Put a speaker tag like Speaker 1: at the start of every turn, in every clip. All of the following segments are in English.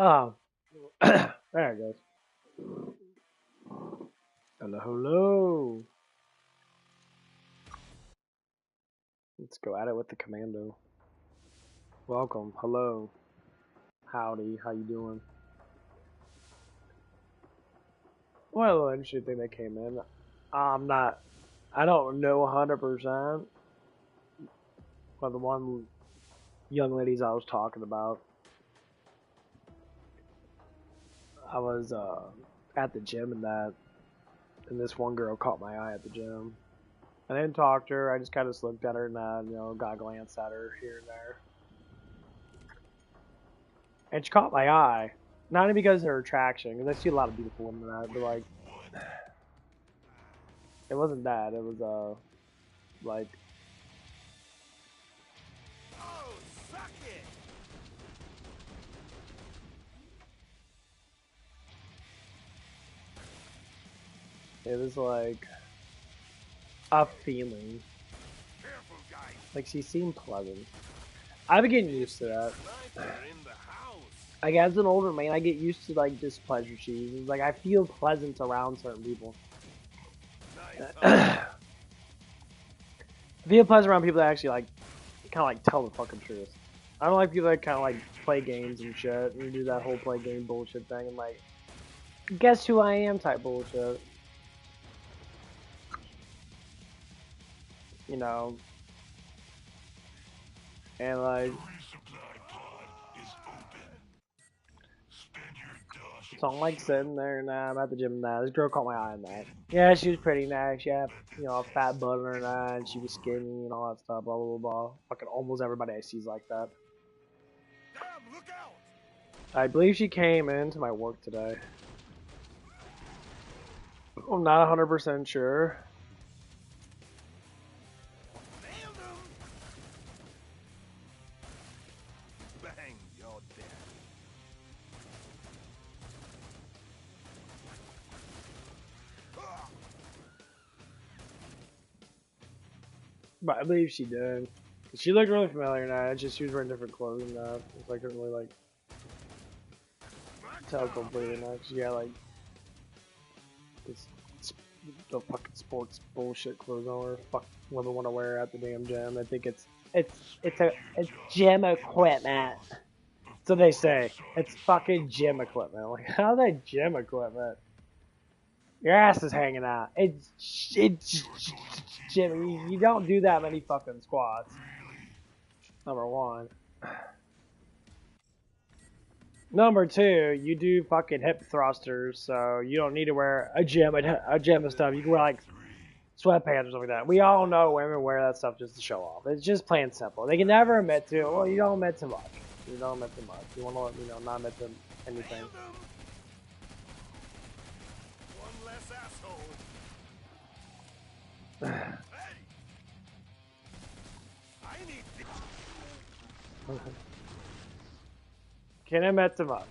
Speaker 1: Oh, there it goes. Hello, hello. Let's go at it with the commando. Welcome, hello, howdy, how you doing? Well, interesting thing that came in. I don't know 100%, but the one young ladies I was talking about, I was at the gym and this one girl caught my eye at the gym. I didn't talk to her. I just kind of looked at her and got a glance at her here and there. And she caught my eye, not only because of her attraction, because I see a lot of beautiful women that, but like, it wasn't that. It was like.
Speaker 2: Oh, suck it.
Speaker 1: It was like a feeling.
Speaker 2: Careful, guys.
Speaker 1: Like she seemed pleasant. I've been getting used to that.
Speaker 2: Sniper in the house.
Speaker 1: Like as an older man, I get used to like just pleasure cheese. Like I feel pleasant around certain people.
Speaker 2: Nice.
Speaker 1: I feel pleasant around people that actually like kind of like tell the fucking truth. I don't like people that kind of like play games and shit and do that whole play game bullshit thing and like guess who I am type bullshit. You know. And like so I'm like sitting there now, I'm at the gym now. This girl caught my eye on that. Yeah, she was pretty nice. She had, a fat butt on her eye and she was skinny and all that stuff, blah blah blah. Fucking almost everybody I see is like that.
Speaker 2: Damn, look out.
Speaker 1: I believe she came into my work today. I'm not 100% sure.
Speaker 2: Nailed him. Bang, you're dead.
Speaker 1: But I believe she did. She looked really familiar now. It's just she was wearing different clothing now. So I couldn't really like tell completely now. She got like this the fucking sports bullshit clothes on her. Fuck women want to wear at the damn gym. I think it's gym equipment. So they say it's fucking gym equipment. Like how's that gym equipment? Your ass is hanging out. It's gym. You don't do that many fucking squats. Number one. Number two, you do fucking hip thrusters, so you don't need to wear a gym and stuff. You can wear like sweatpants or something like that. We all know women wear that stuff just to show off. It's just plain simple. They can never admit to. Well, you don't admit too much. You don't admit too much. You want to, not admit to anything.
Speaker 2: One less asshole. Hey. I need this.
Speaker 1: Can't admit too much.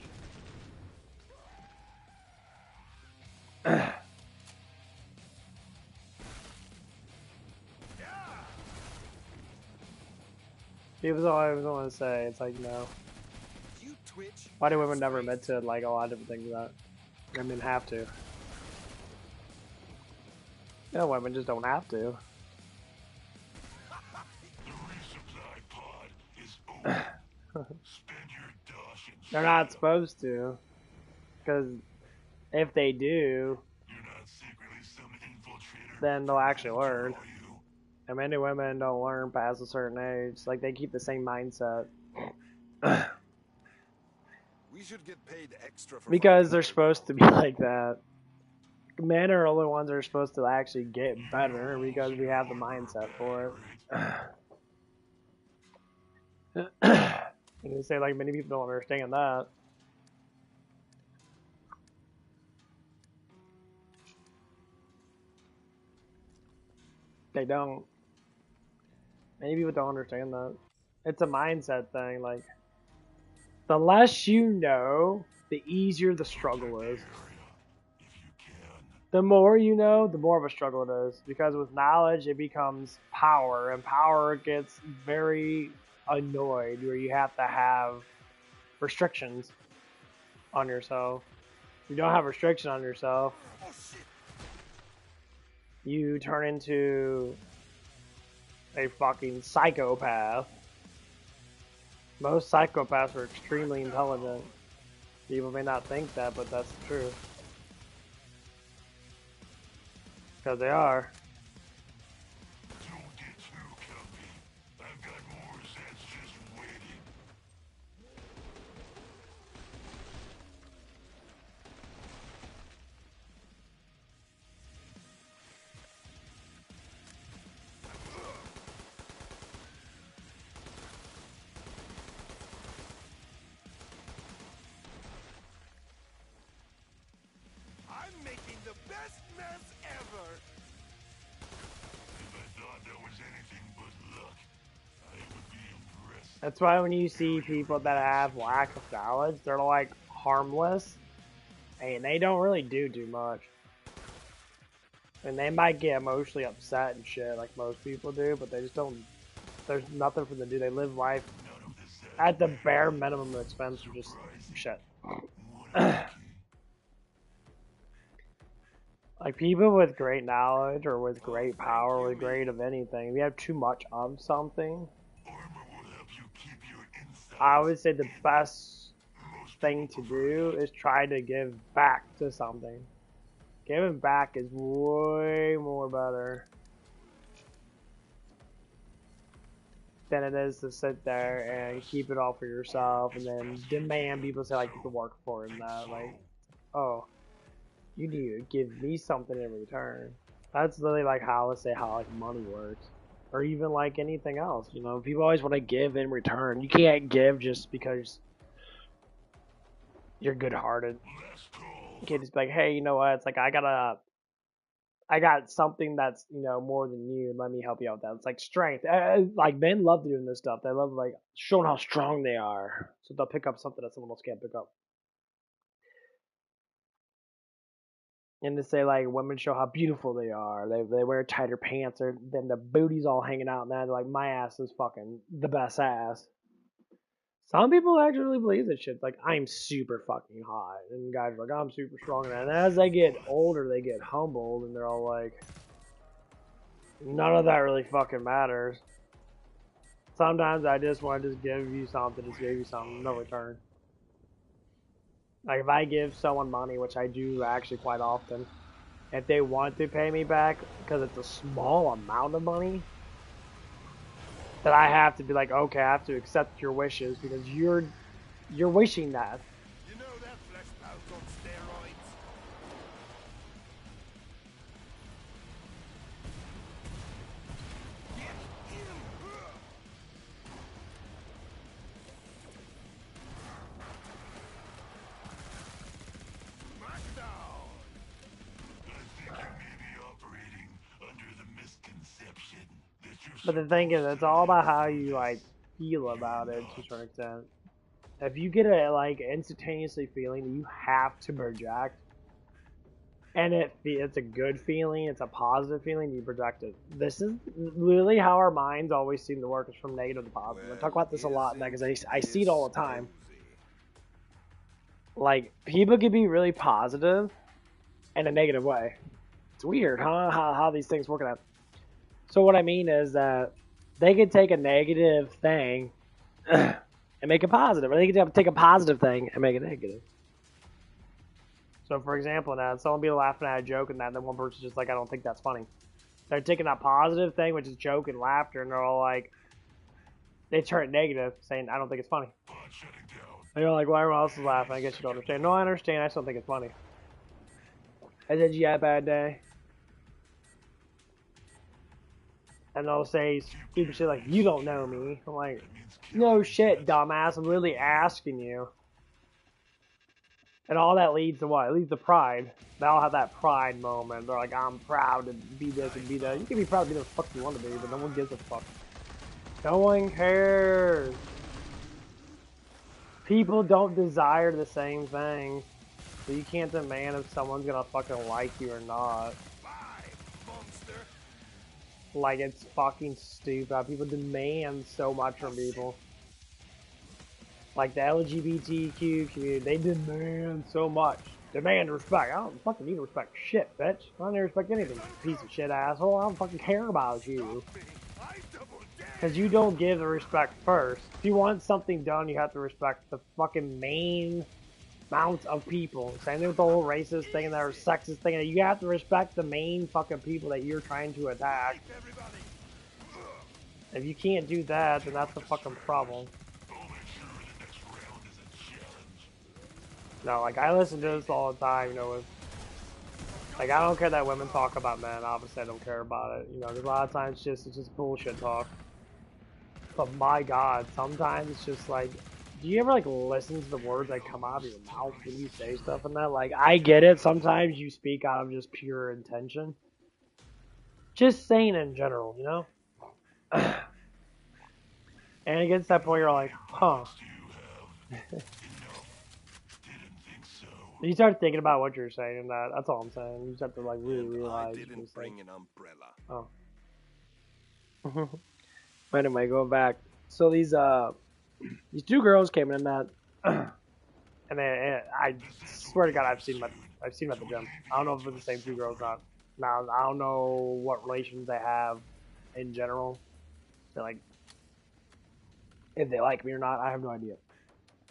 Speaker 1: People always want to say, it's like,
Speaker 2: You twitch.
Speaker 1: why do women never admit to like a lot of different things that women have to? Yeah, women just don't have to.
Speaker 2: The resupply pod is open. Spend your dosh and
Speaker 1: They're not supposed to, because if they do,
Speaker 2: you're not secretly some infiltrator.
Speaker 1: then they'll actually learn. And many women don't learn past a certain age. Like they keep the same mindset
Speaker 2: We should get paid extra for
Speaker 1: because they're supposed to be like that. Men are the only ones that are supposed to actually get better because we have the mindset for it. And they say like many people don't understand that. They don't. Many people don't understand that. It's a mindset thing. Like, the less you know, the easier the struggle is. The more you know, the more of a struggle it is. Because with knowledge, it becomes power. And power gets very annoyed where you have to have restrictions. on yourself. If you don't have restriction on yourself, you turn into a fucking psychopath. Most psychopaths are extremely intelligent. People may not think that, but that's the truth. Because they are.
Speaker 2: Don't get too comfy. I've got more sets just waiting.
Speaker 3: I'm making the best mess ever!
Speaker 2: If I thought that was anything but luck, I would be impressed.
Speaker 1: That's why when you see people that have lack of knowledge, they're like harmless. And they don't really do too much. And they might get emotionally upset and shit like most people do, but they just don't. There's nothing for them to do. They live life
Speaker 2: None of this
Speaker 1: at the bare minimum expense of just shit. Like people with great knowledge or with great power, with great of anything, if you have too much of something,
Speaker 2: armor will help you keep your insides.
Speaker 1: I would say the best thing to do is try to give back to something. Giving back is way more better than it is to sit there and keep it all for yourself and then demand people say like you can work for it and that like, oh, you need to give me something in return. That's literally like how, let's say, how like money works, or even like anything else. You know, people always want to give in return. You can't give just because you're good-hearted. You can't just be like, hey, you know what? It's like I got something that's more than you, and let me help you out with that. It's like strength. Like men love doing this stuff. They love like showing how strong they are, so they'll pick up something that someone else can't pick up. And to say like women show how beautiful they are. They wear tighter pants, or then the booty's all hanging out, and that like my ass is fucking the best ass. Some people actually really believe this shit. Like I'm super fucking hot, and guys are like I'm super strong, and as they get older, they get humbled, and they're all like, none of that really fucking matters. Sometimes I just want to just give you something, just give you something, no return. Like if I give someone money, which I do actually quite often, if they want to pay me back because it's a small amount of money, then I have to be like, okay, I have to accept your wishes because you're wishing that.
Speaker 3: You know that flesh pound's on steroids? Smackdown!
Speaker 2: I think you may be operating under the misconception that you're
Speaker 1: But the thing is, it's all about how you like feel about it to a certain extent. If you get a like instantaneously feeling that you have to project, and it's a good feeling, it's a positive feeling, you project it. This is literally how our minds always seem to work, is from negative to positive. I talk about this a lot because I see it all the time. Like people can be really positive in a negative way. It's weird, huh? How these things work out. So what I mean is that they could take a negative thing and make it positive, or they could take a positive thing and make it negative. So for example, now someone be laughing at a joke and then one person's just like, I don't think that's funny. They're taking that positive thing, which is joke and laughter, and they're all like, they turn it negative, saying, I don't think it's funny. And you're like, well, everyone else is laughing. I guess you don't understand. No, I understand. I just don't think it's funny. I said, you had a bad day. And they'll say stupid shit like, you don't know me. I'm like, no shit, dumbass. I'm literally asking you. And all that leads to what? It leads to pride. They all have that pride moment. They're like, I'm proud to be this and be that. You can be proud to be the fuck you want to be, but no one gives a fuck. No one cares. People don't desire the same thing. So you can't demand if someone's gonna fucking like you or not. Like, it's fucking stupid. People demand so much from people. Like the LGBTQ community, they demand so much. Demand respect. I don't fucking need to respect shit, bitch. I don't need to respect anything, piece of shit asshole. I don't fucking care about you.
Speaker 3: Stop me. I double dare
Speaker 1: Because you don't give the respect first. If you want something done, you have to respect the fucking main amount of people. Same thing with the whole racist thing and the sexist thing. You have to respect the main fucking people that you're trying to attack.
Speaker 3: everybody.
Speaker 1: If you can't do that, then that's the fucking problem.
Speaker 2: I'll make sure the next round is a challenge.
Speaker 1: No, like, I listen to this all the time, you know, with, like, I don't care that women talk about men, obviously I don't care about it, you know, there's a lot of times it's just bullshit talk. But my god, sometimes it's just like, do you ever, like, listen to the words that come out of your mouth when you say stuff and that? Like, I get it, sometimes you speak out of just pure intention. Just saying in general, you know? And it gets to that point you're like, huh.
Speaker 2: Didn't think so.
Speaker 1: You start thinking about what you're saying and that's all I'm saying. You just have to, like, really realize.
Speaker 3: I didn't bring an umbrella.
Speaker 1: Oh. But anyway, going back. So these two girls came in that, and I swear to God, I've seen them at the gym. I don't know if it's the same two girls or not. Now I don't know what relations they have in general. They're like, if they like me or not, I have no idea.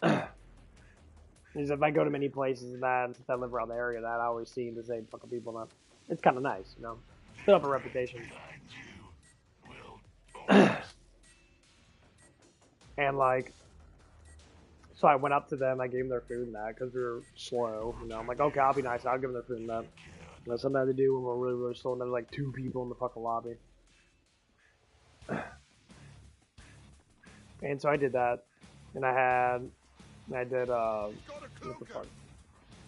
Speaker 1: Because if I go to many places and that, since I live around the area, that I always see the same fucking people. That it's kind of nice, you know, build up a reputation. And like, so I went up to them, I gave them their food and that, because we were slow, you know, I'm like, okay, I'll be nice, I'll give them their food and that. You know, something I had to do when we're really, really slow, and there's like 2 people in the fucking lobby. And so I did that, and I did, what the fuck?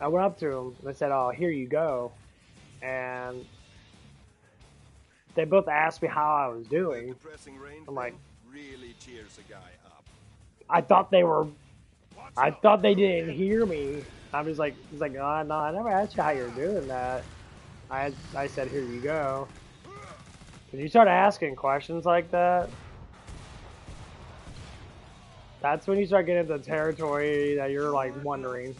Speaker 1: I went up to them, and I said, oh, here you go, and they both asked me how I was doing. I'm like,
Speaker 3: really cheers a guy up.
Speaker 1: I thought they didn't hear me. I'm just like, he's like, oh, no, I never asked you how you're doing that. I said, here you go. When you start asking questions like that, that's when you start getting into the territory that you're like wondering.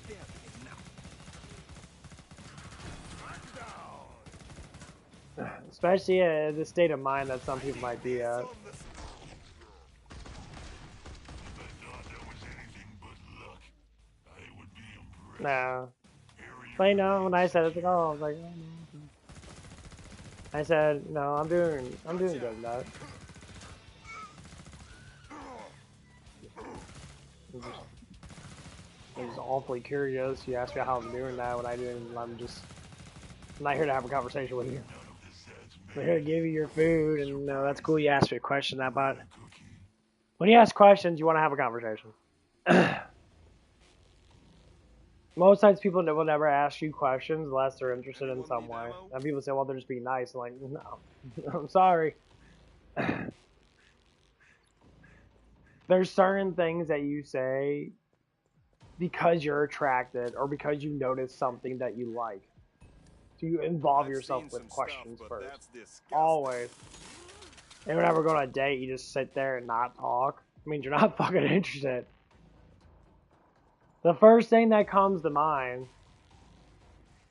Speaker 1: Especially in the state of mind that some people might be at. Nah. But you know, when I said it, like, oh, I was like, oh, no. I said, no, I'm doing good in that. I'm just awfully curious. You asked me how I'm doing that when I didn't. I'm not here to have a conversation with you. I'm here to give you your food, and that's cool. You asked me a question about. When you ask questions, you want to have a conversation. Most times people will never ask you questions unless they're interested in some way. And people say, well, they're just being nice. I'm like, no, I'm sorry. There's certain things that you say because you're attracted or because you notice something that you like. So you involve yourself with questions first. Always. And whenever go on a date, you just sit there and not talk. I mean, you're not fucking interested. The first thing that comes to mind,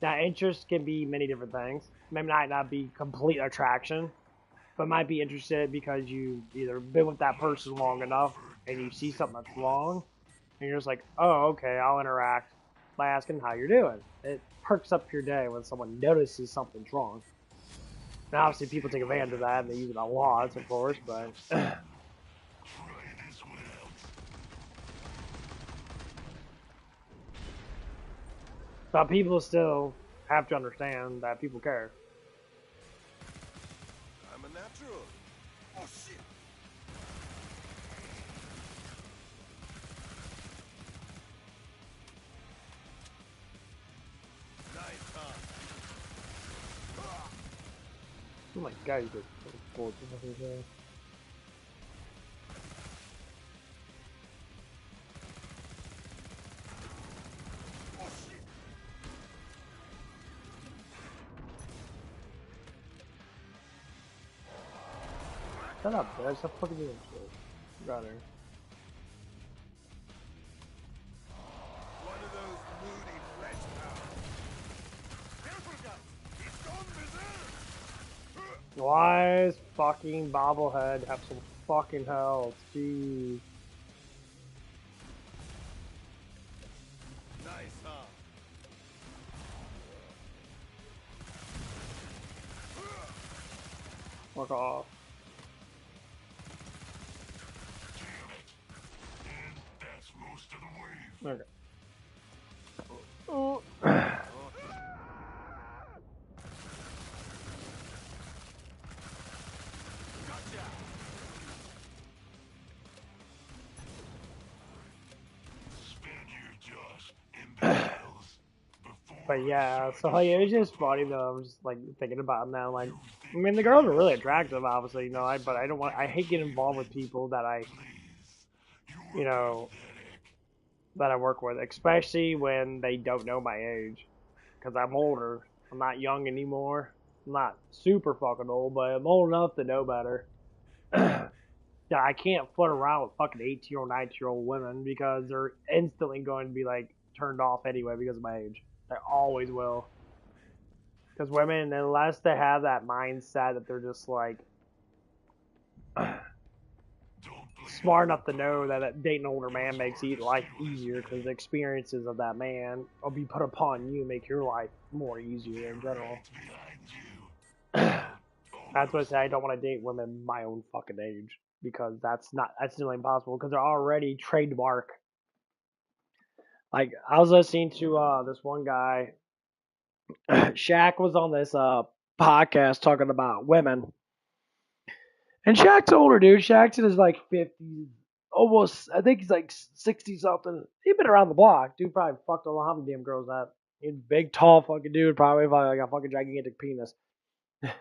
Speaker 1: now interest can be many different things. Maybe might not be complete attraction, but might be interested because you either been with that person long enough and you see something that's wrong, and you're just like, oh, okay, I'll interact by asking how you're doing. It perks up your day when someone notices something's wrong. Now, obviously, people take advantage of that and they use it a lot, of course, but. But people still have to understand that people care.
Speaker 3: I'm a natural. Oh shit! Nice, huh?
Speaker 1: Oh my god, you did so cool. Shut up, bitch. Stop fucking doing shit. Got her. Why is fucking bobblehead have some fucking health? Jeez.
Speaker 3: Nice, huh?
Speaker 1: Fuck off.
Speaker 2: Damn it. And that's most of the wave.
Speaker 1: Okay. Ooh.
Speaker 3: Gotcha.
Speaker 2: Spaniard Josh, imbeciles.
Speaker 1: But yeah, so like, it was just funny though. I'm just like thinking about it now. Like, I mean, the girls are really attractive, obviously, you know. But I don't want. I hate getting involved with people that you know, that I work with, especially when they don't know my age, because I'm older. I'm not young anymore. I'm not super fucking old, but I'm old enough to know better. Yeah, I can't flirt around with fucking 18 or 19-year-old women because they're instantly going to be like turned off anyway because of my age. They always will. Because women, unless they have that mindset that they're just like smart enough to know that dating an older man makes life easier because the experiences of that man will be put upon you, make your life more easier in general. That's why I say I don't want to date women my own fucking age because that's nearly impossible because they're already trademark. Like I was listening to this one guy, Shaq was on this podcast talking about women. And Shaq's older, dude. Shaq's in his like 50s, almost. I think he's like 60 something. He's been around the block, dude. Probably fucked I don't know how many damn girls that. He's a big, tall fucking dude. Probably like a fucking gigantic penis. And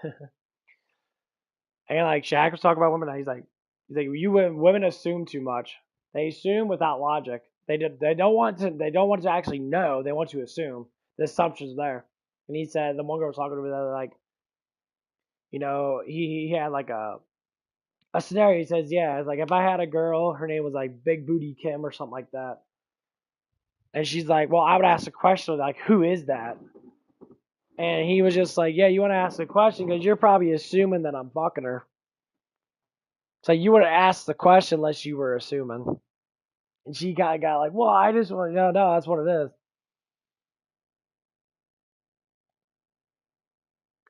Speaker 1: like Shaq was talking about women. He's like, you women assume too much. They assume without logic. They don't want to. They don't want to actually know. They want to assume. The assumption's there. And he said the one girl was talking to me that like, you know, he had like a scenario. He says, yeah, it's like if I had a girl, her name was like Big Booty Kim or something like that, and she's like, well, I would ask the question like, who is that? And he was just like, yeah, you want to ask the question because you're probably assuming that I'm fucking her. So you would have asked the question unless you were assuming. And she got like, well, I just want to know, no, that's what it is.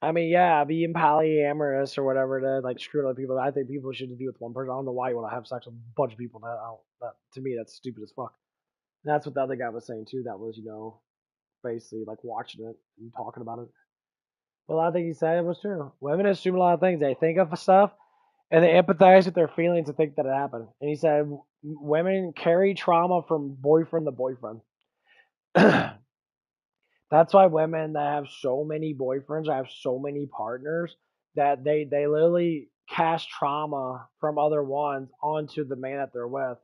Speaker 1: I mean, yeah, being polyamorous or whatever it is, like screwing other people. I think people should just be with one person. I don't know why you want to have sex with a bunch of people. That to me, that's stupid as fuck. And that's what the other guy was saying too. That was, you know, basically like watching it and talking about it. Well, I think he said it was true. Women assume a lot of things. They think of stuff and they empathize with their feelings and think that it happened. And he said women carry trauma from boyfriend to boyfriend. That's why women that have so many boyfriends, have so many partners, that they literally cast trauma from other ones onto the man that they're with,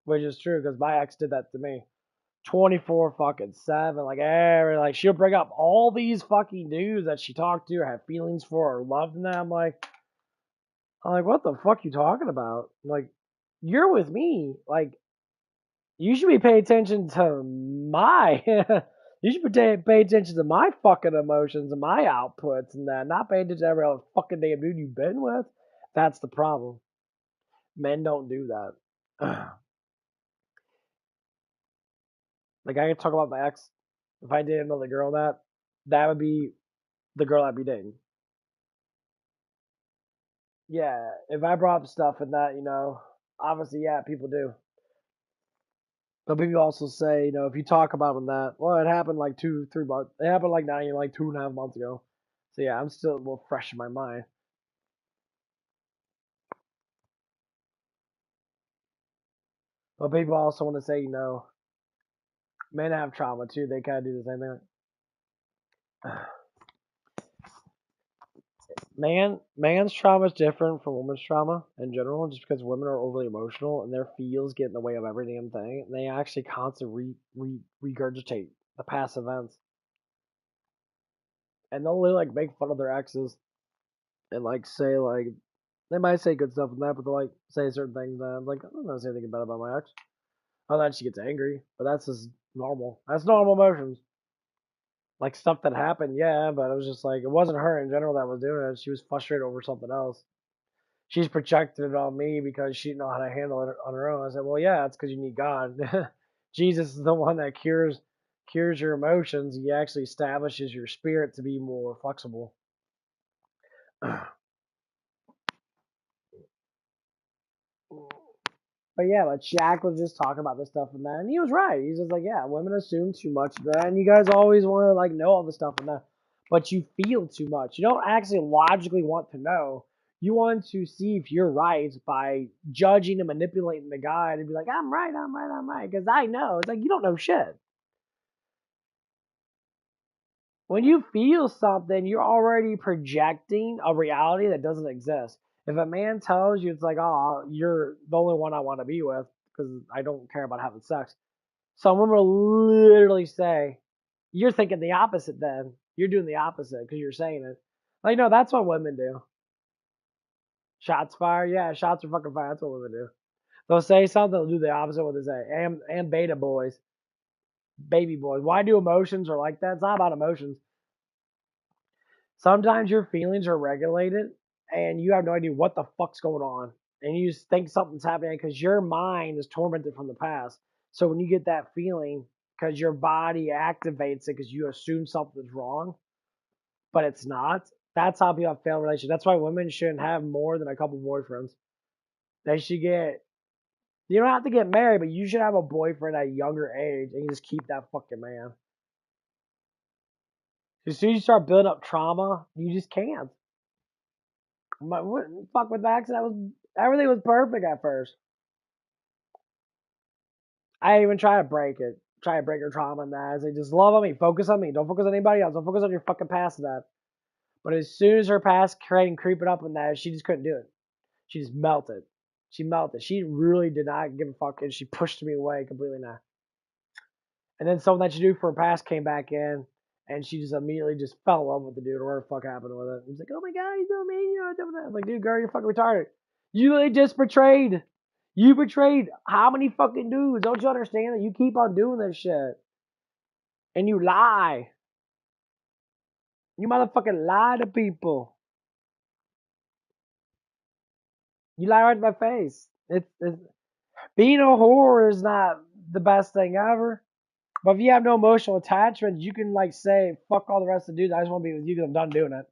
Speaker 1: which is true because my ex did that to me. 24 fucking 7, like like she'll bring up all these fucking dudes that she talked to or had feelings for or loved them. I'm like, what the fuck you talking about? Like, you're with me. Like, you should be paying attention to my. You should be paying attention to my fucking emotions and my outputs and that, not paying attention to every other fucking damn dude you've been with. That's the problem. Men don't do that. Like, I can talk about my ex. If I dated another girl, that would be the girl I'd be dating. Yeah, if I brought up stuff and that, you know, obviously, yeah, people do. But people also say, you know, if you talk about them that, well, it happened like 2, 3 months. It happened like now, like 2.5 months ago. So yeah, I'm still a little fresh in my mind. But people also want to say, you know, men have trauma too. They kind of do the same thing. Man's trauma is different from woman's trauma in general, just because women are overly emotional and their feels get in the way of every damn thing. And they actually constantly regurgitate the past events, and they'll really, like make fun of their exes and like say like they might say good stuff and that, but they'll like say certain things that I'm like I don't know say anything bad about my ex. Oh, then she gets angry, but that's just normal. That's normal emotions. Like stuff that happened, yeah, but it was just like it wasn't her in general that was doing it. She was frustrated over something else. She's projected it on me because she didn't know how to handle it on her own. I said, well, yeah, it's because you need God. Jesus is the one that cures your emotions. He actually establishes your spirit to be more flexible. But yeah, but Shaq was just talking about this stuff and that, and he was right. He's just like, yeah, women assume too much of that, and you guys always want to like know all the stuff and that, but you feel too much. You don't actually logically want to know. You want to see if you're right by judging and manipulating the guy and be like, I'm right, I'm right, I'm right, because I know. It's like you don't know shit. When you feel something, you're already projecting a reality that doesn't exist. If a man tells you, it's like, oh, you're the only one I want to be with because I don't care about having sex. Someone will literally say, you're thinking the opposite then. You're doing the opposite because you're saying it. Like, no, that's what women do. Shots fired? Yeah, shots are fucking fired. That's what women do. They'll say something, they'll do the opposite of what they say. And beta boys, baby boys. Why do emotions are like that? It's not about emotions. Sometimes your feelings are regulated and you have no idea what the fuck's going on. And you just think something's happening because your mind is tormented from the past. So when you get that feeling, because your body activates it because you assume something's wrong, but it's not. That's how people have failed relationships. That's why women shouldn't have more than a couple boyfriends. They should get, you don't have to get married, but you should have a boyfriend at a younger age and you just keep that fucking man. As soon as you start building up trauma, you just can't. What fuck with the accident? That was everything was perfect at first. I even try to break it, try to break her trauma and that. I say, just love on me, focus on me. Don't focus on anybody else. Don't focus on your fucking past and that. But as soon as her past creeping up and that, she just couldn't do it. She just melted. She melted. She really did not give a fuck, and she pushed me away completely now. And then something that she knew for her past came back in, and she just immediately just fell in love with the dude, or whatever the fuck happened with it. He's like, oh my god, he's so mean, you know, I was like, dude, girl, you're fucking retarded. You literally just betrayed. You betrayed how many fucking dudes? Don't you understand that you keep on doing this shit? And you lie. You motherfucking lie to people. You lie right to my face. It's being a whore is not the best thing ever. But if you have no emotional attachment, you can like say, fuck all the rest of the dudes. I just want to be with you because I'm done doing it.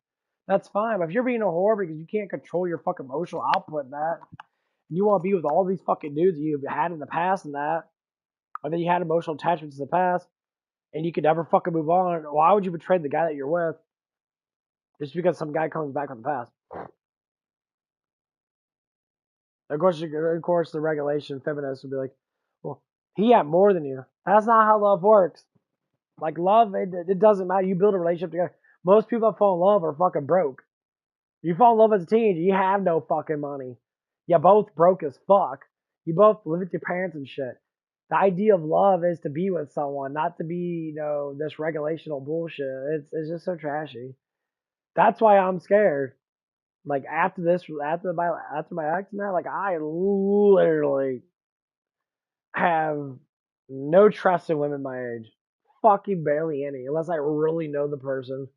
Speaker 1: That's fine. But if you're being a whore because you can't control your fucking emotional output in that, and you want to be with all these fucking dudes you've had in the past and that, or that you had emotional attachments in the past, and you could never fucking move on, why would you betray the guy that you're with just because some guy comes back from the past? Of course, the regulation feminists would be like, well, he had more than you. That's not how love works. Like love, it doesn't matter. You build a relationship together. Most people that fall in love are fucking broke. You fall in love as a teenager, you have no fucking money. You both broke as fuck. You both live with your parents and shit. The idea of love is to be with someone, not to be, this regulational bullshit. It's just so trashy. That's why I'm scared. Like after this, after my ex and that, like I literally have no trust in women my age. Fucking barely any, unless I really know the person.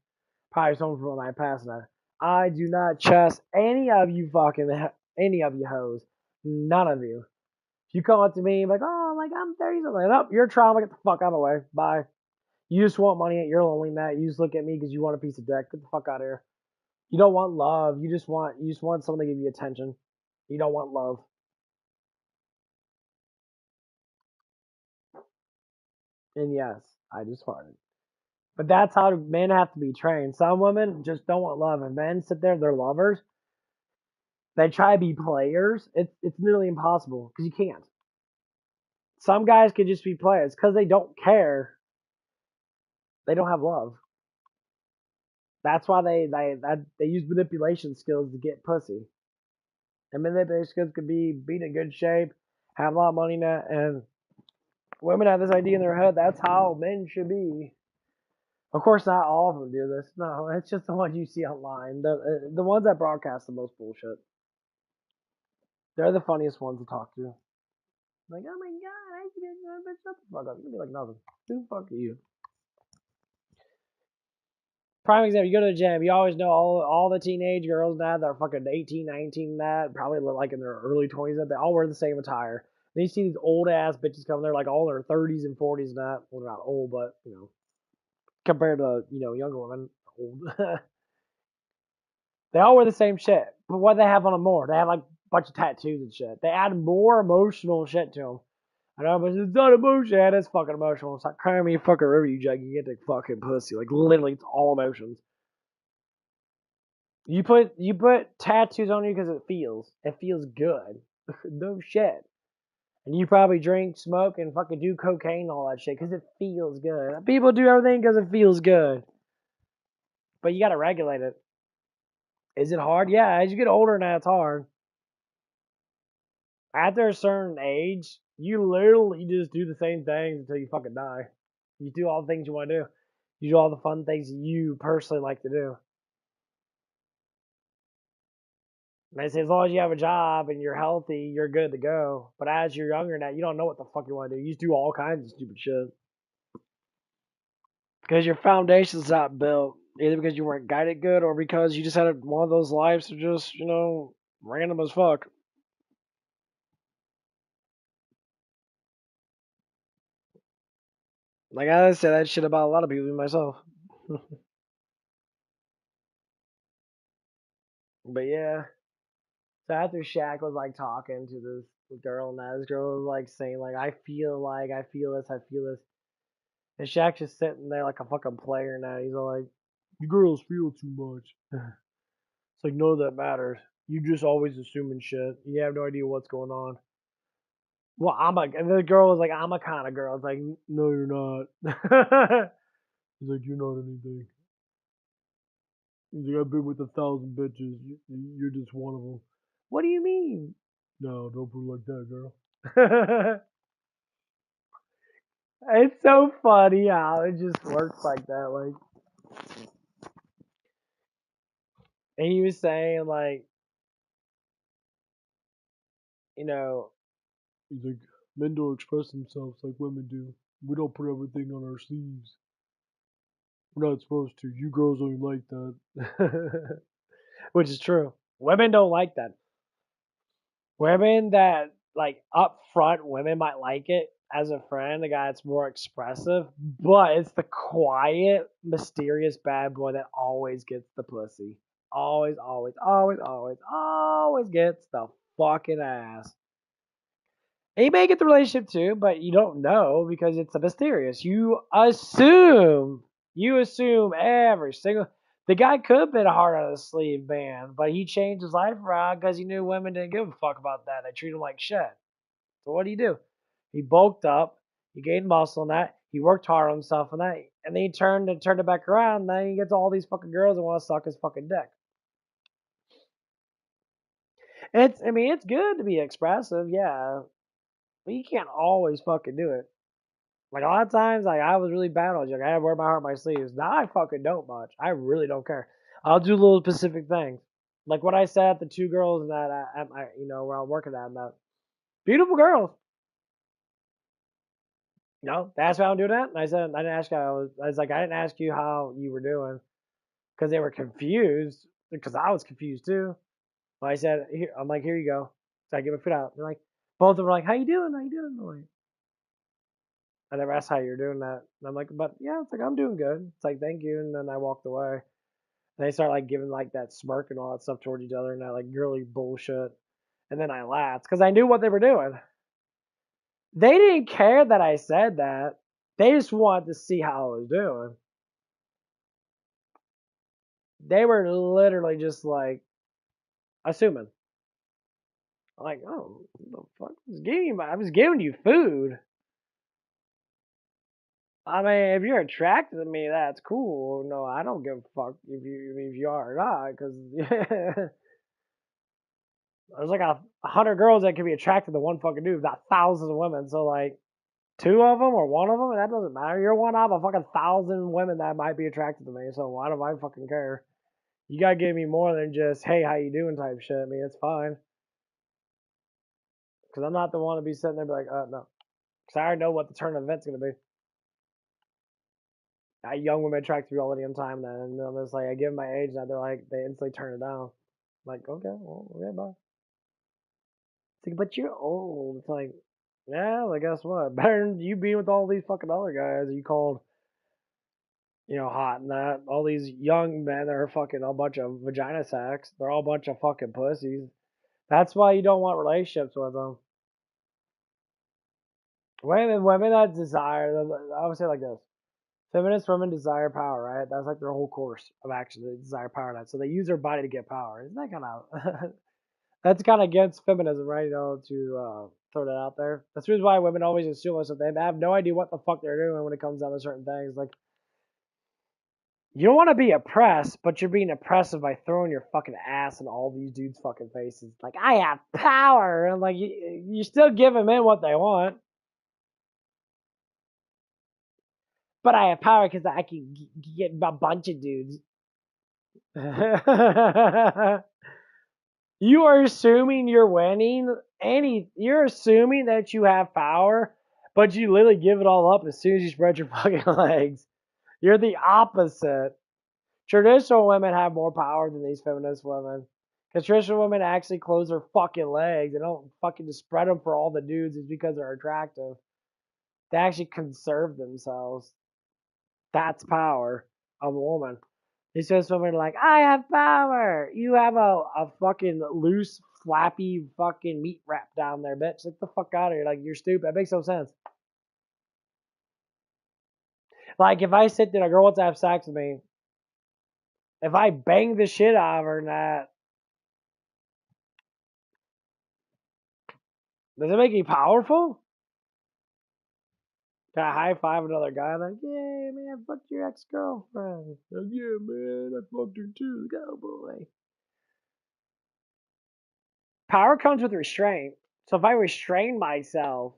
Speaker 1: Probably someone from my past now. I do not trust any of you hoes. None of you. If you come up to me like, oh, like I'm 30 something, like, oh, you're trauma, get the fuck out of the way. Bye. You just want money, you're lonely in that. You just look at me because you want a piece of dick. Get the fuck out of here. You don't want love. You just want someone to give you attention. You don't want love. And yes, I just farted. But that's how men have to be trained. Some women just don't want love, and men sit there, they're lovers. They try to be players. It's nearly impossible because you can't. Some guys can just be players because they don't care. They don't have love. That's why they use manipulation skills to get pussy. And manipulation skills could be being in good shape, have a lot of money now, and women have this idea in their head that's how men should be. Of course, not all of them do this. No, it's just the ones you see online. The ones that broadcast the most bullshit. They're the funniest ones to talk to. Like, oh my god, I should be shut the fuck up. You're gonna be like nothing. Who the fuck are you? prime example, you go to the gym, you always know all the teenage girls now that are fucking 18, 19, that probably look like in their early 20s, they all wear the same attire. Then you see these old ass bitches come there, like all in their 30s and 40s, not, well, not old, but, you know, compared to, you know, younger women, old. They all wear the same shit. But what do they have on them more? They have like a bunch of tattoos and shit. They add more emotional shit to them. I know, but it's not emotion. Yeah, it's fucking emotional. It's like crying me a fucking river, you gigantic fucking pussy. Like literally, it's all emotions. You put tattoos on you because it feels good. No shit. And you probably drink, smoke, and fucking do cocaine and all that shit because it feels good. People do everything because it feels good. But you gotta regulate it. Is it hard? Yeah, as you get older now, it's hard. After a certain age, you literally just do the same things until you fucking die. You do all the things you want to do. You do all the fun things you personally like to do. And they say as long as you have a job and you're healthy, you're good to go. But as you're younger now, you don't know what the fuck you want to do. You just do all kinds of stupid shit. Because your foundation's not built. Either because you weren't guided good or because you just had one of those lives that just, you know, random as fuck. Like I say that shit about a lot of people, myself. But yeah. So after Shaq was like talking to this girl, and this girl was like saying like I feel this, I feel this, and Shaq just sitting there like a fucking player now. He's all like, "You girls feel too much." It's like none of that matters. You just always assuming shit. You have no idea what's going on. Well, and the girl was like, "I'm a kind of girl." It's like, "No, you're not." He's like, "You're not anything." He's like, "I've been with 1,000 bitches. You're just one of them." What do you mean? No, don't put it like that, girl. It's so funny how it just works like that. Like, and he was saying like, you know, he's like, men don't express themselves like women do. We don't put everything on our sleeves. We're not supposed to. You girls only like that. Which is true. Women don't like that. Women that like up front, women might like it as a friend, the guy that's more expressive, but it's the quiet, mysterious bad boy that always gets the pussy. Always, always, always, always, always gets the fucking ass. He may get the relationship too, but you don't know because it's a mysterious. You assume every single. The guy could have been a heart on his sleeve man, but he changed his life around because he knew women didn't give a fuck about that. They treat him like shit. So what do you do? He bulked up, he gained muscle in that, he worked hard on himself in that, and then he turned it back around. And then he gets all these fucking girls that want to suck his fucking dick. I mean, it's good to be expressive, yeah, but you can't always fucking do it. Like a lot of times, like I was really bad on it. Like I had to wear my heart on my sleeves. Now I fucking don't much. I really don't care. I'll do little specific things, like what I said. The two girls that where I'm working at, that beautiful girls. No, that's why I'm doing that. And I said I didn't ask you. I was like I didn't ask you how you were doing because they were confused because I was confused too. But I said here, I'm like here you go. So I give a foot out. They're like both of them were like how you doing? How you doing? I'm like, I never asked how you're doing that. And I'm like, but yeah, it's like I'm doing good. It's like thank you. And then I walked away. And they start like giving like that smirk and all that stuff towards each other and that like girly bullshit. And then I laughed because I knew what they were doing. They didn't care that I said that. They just wanted to see how I was doing. They were literally just like assuming. I'm like, oh, what the fuck? I was giving you food. I mean, if you're attracted to me, that's cool. No, I don't give a fuck if you are or not, because there's like 100 girls that can be attracted to one fucking dude, not thousands of women. So like, two of them or one of them, that doesn't matter. You're one out of a fucking 1,000 women that might be attracted to me. So why do I fucking care? You gotta give me more than just hey, how you doing type shit. I mean, it's fine, because I'm not the one to be sitting there and be like, no, because I already know what the turn of event's gonna be. young women attract me all the damn time. Then and I'm just like, I give them my age, and they're like, they instantly turn it down. I'm like, okay, well, okay, bye. It's like, but you're old. It's like, yeah, well, guess what? Better than you being with all these fucking other guys that you called, hot and that. All these young men that are fucking a bunch of vagina sacks. They're all a bunch of fucking pussies. That's why you don't want relationships with them. Women that desire, I would say like this. Feminist women desire power, right? That's like their whole course of action. They desire power. That so they use their body to get power. Isn't that kind of that's kind of against feminism, right? To throw that out there. That's the reason why women always assume us that they have no idea what the fuck they're doing when it comes down to certain things. Like you don't want to be oppressed, but you're being oppressive by throwing your fucking ass in all these dudes' fucking faces. Like I have power, and like you still give them in what they want. But I have power because I can get a bunch of dudes. You are assuming you're winning. You're assuming that you have power, but you literally give it all up as soon as you spread your fucking legs. You're the opposite. Traditional women have more power than these feminist women. Because traditional women actually close their fucking legs. They don't fucking just spread them for all the dudes. It's because they're attractive. They actually conserve themselves. That's power of a woman. It's just women like, I have power. You have a fucking loose, flappy fucking meat wrap down there, bitch. Get the fuck out of here. Like, you're stupid. That makes no sense. Like, if I sit there and a girl wants to have sex with me, if I bang the shit out of her and that, does it make me powerful? Can I high five another guy? Like, yeah, man, I fucked your ex girlfriend. Like, yeah, man, I fucked her too. Go, boy. Power comes with restraint. So if I restrain myself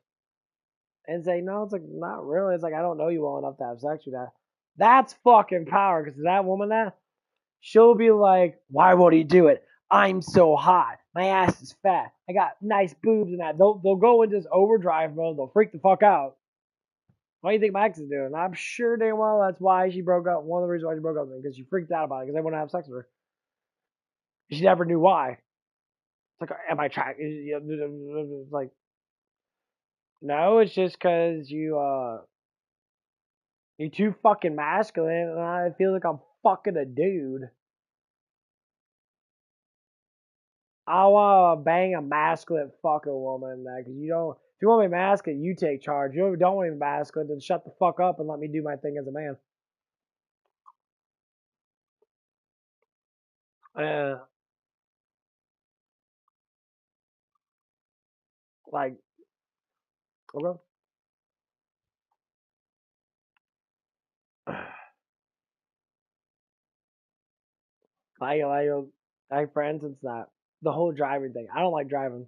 Speaker 1: and say, no, it's like, not really. It's like, I don't know you well enough to have sex with that. That's fucking power. Because that woman, she'll be like, why won't he do it? I'm so hot. My ass is fat. I got nice boobs and that. They'll go into this overdrive mode. They'll freak the fuck out. What do you think my ex is doing? I'm sure damn well that's why she broke up. One of the reasons why she broke up with me, because she freaked out about it, because I want to have sex with her. She never knew why. It's like, am I trying? It's like, no, it's just because you're too fucking masculine, and I feel like I'm fucking a dude. I want to bang a masculine fucking woman, because you don't. If you want me masculine, you take charge. You don't want me masculine, then shut the fuck up and let me do my thing as a man. Uh, like, okay. Like, for instance, that the whole driving thing. I don't like driving.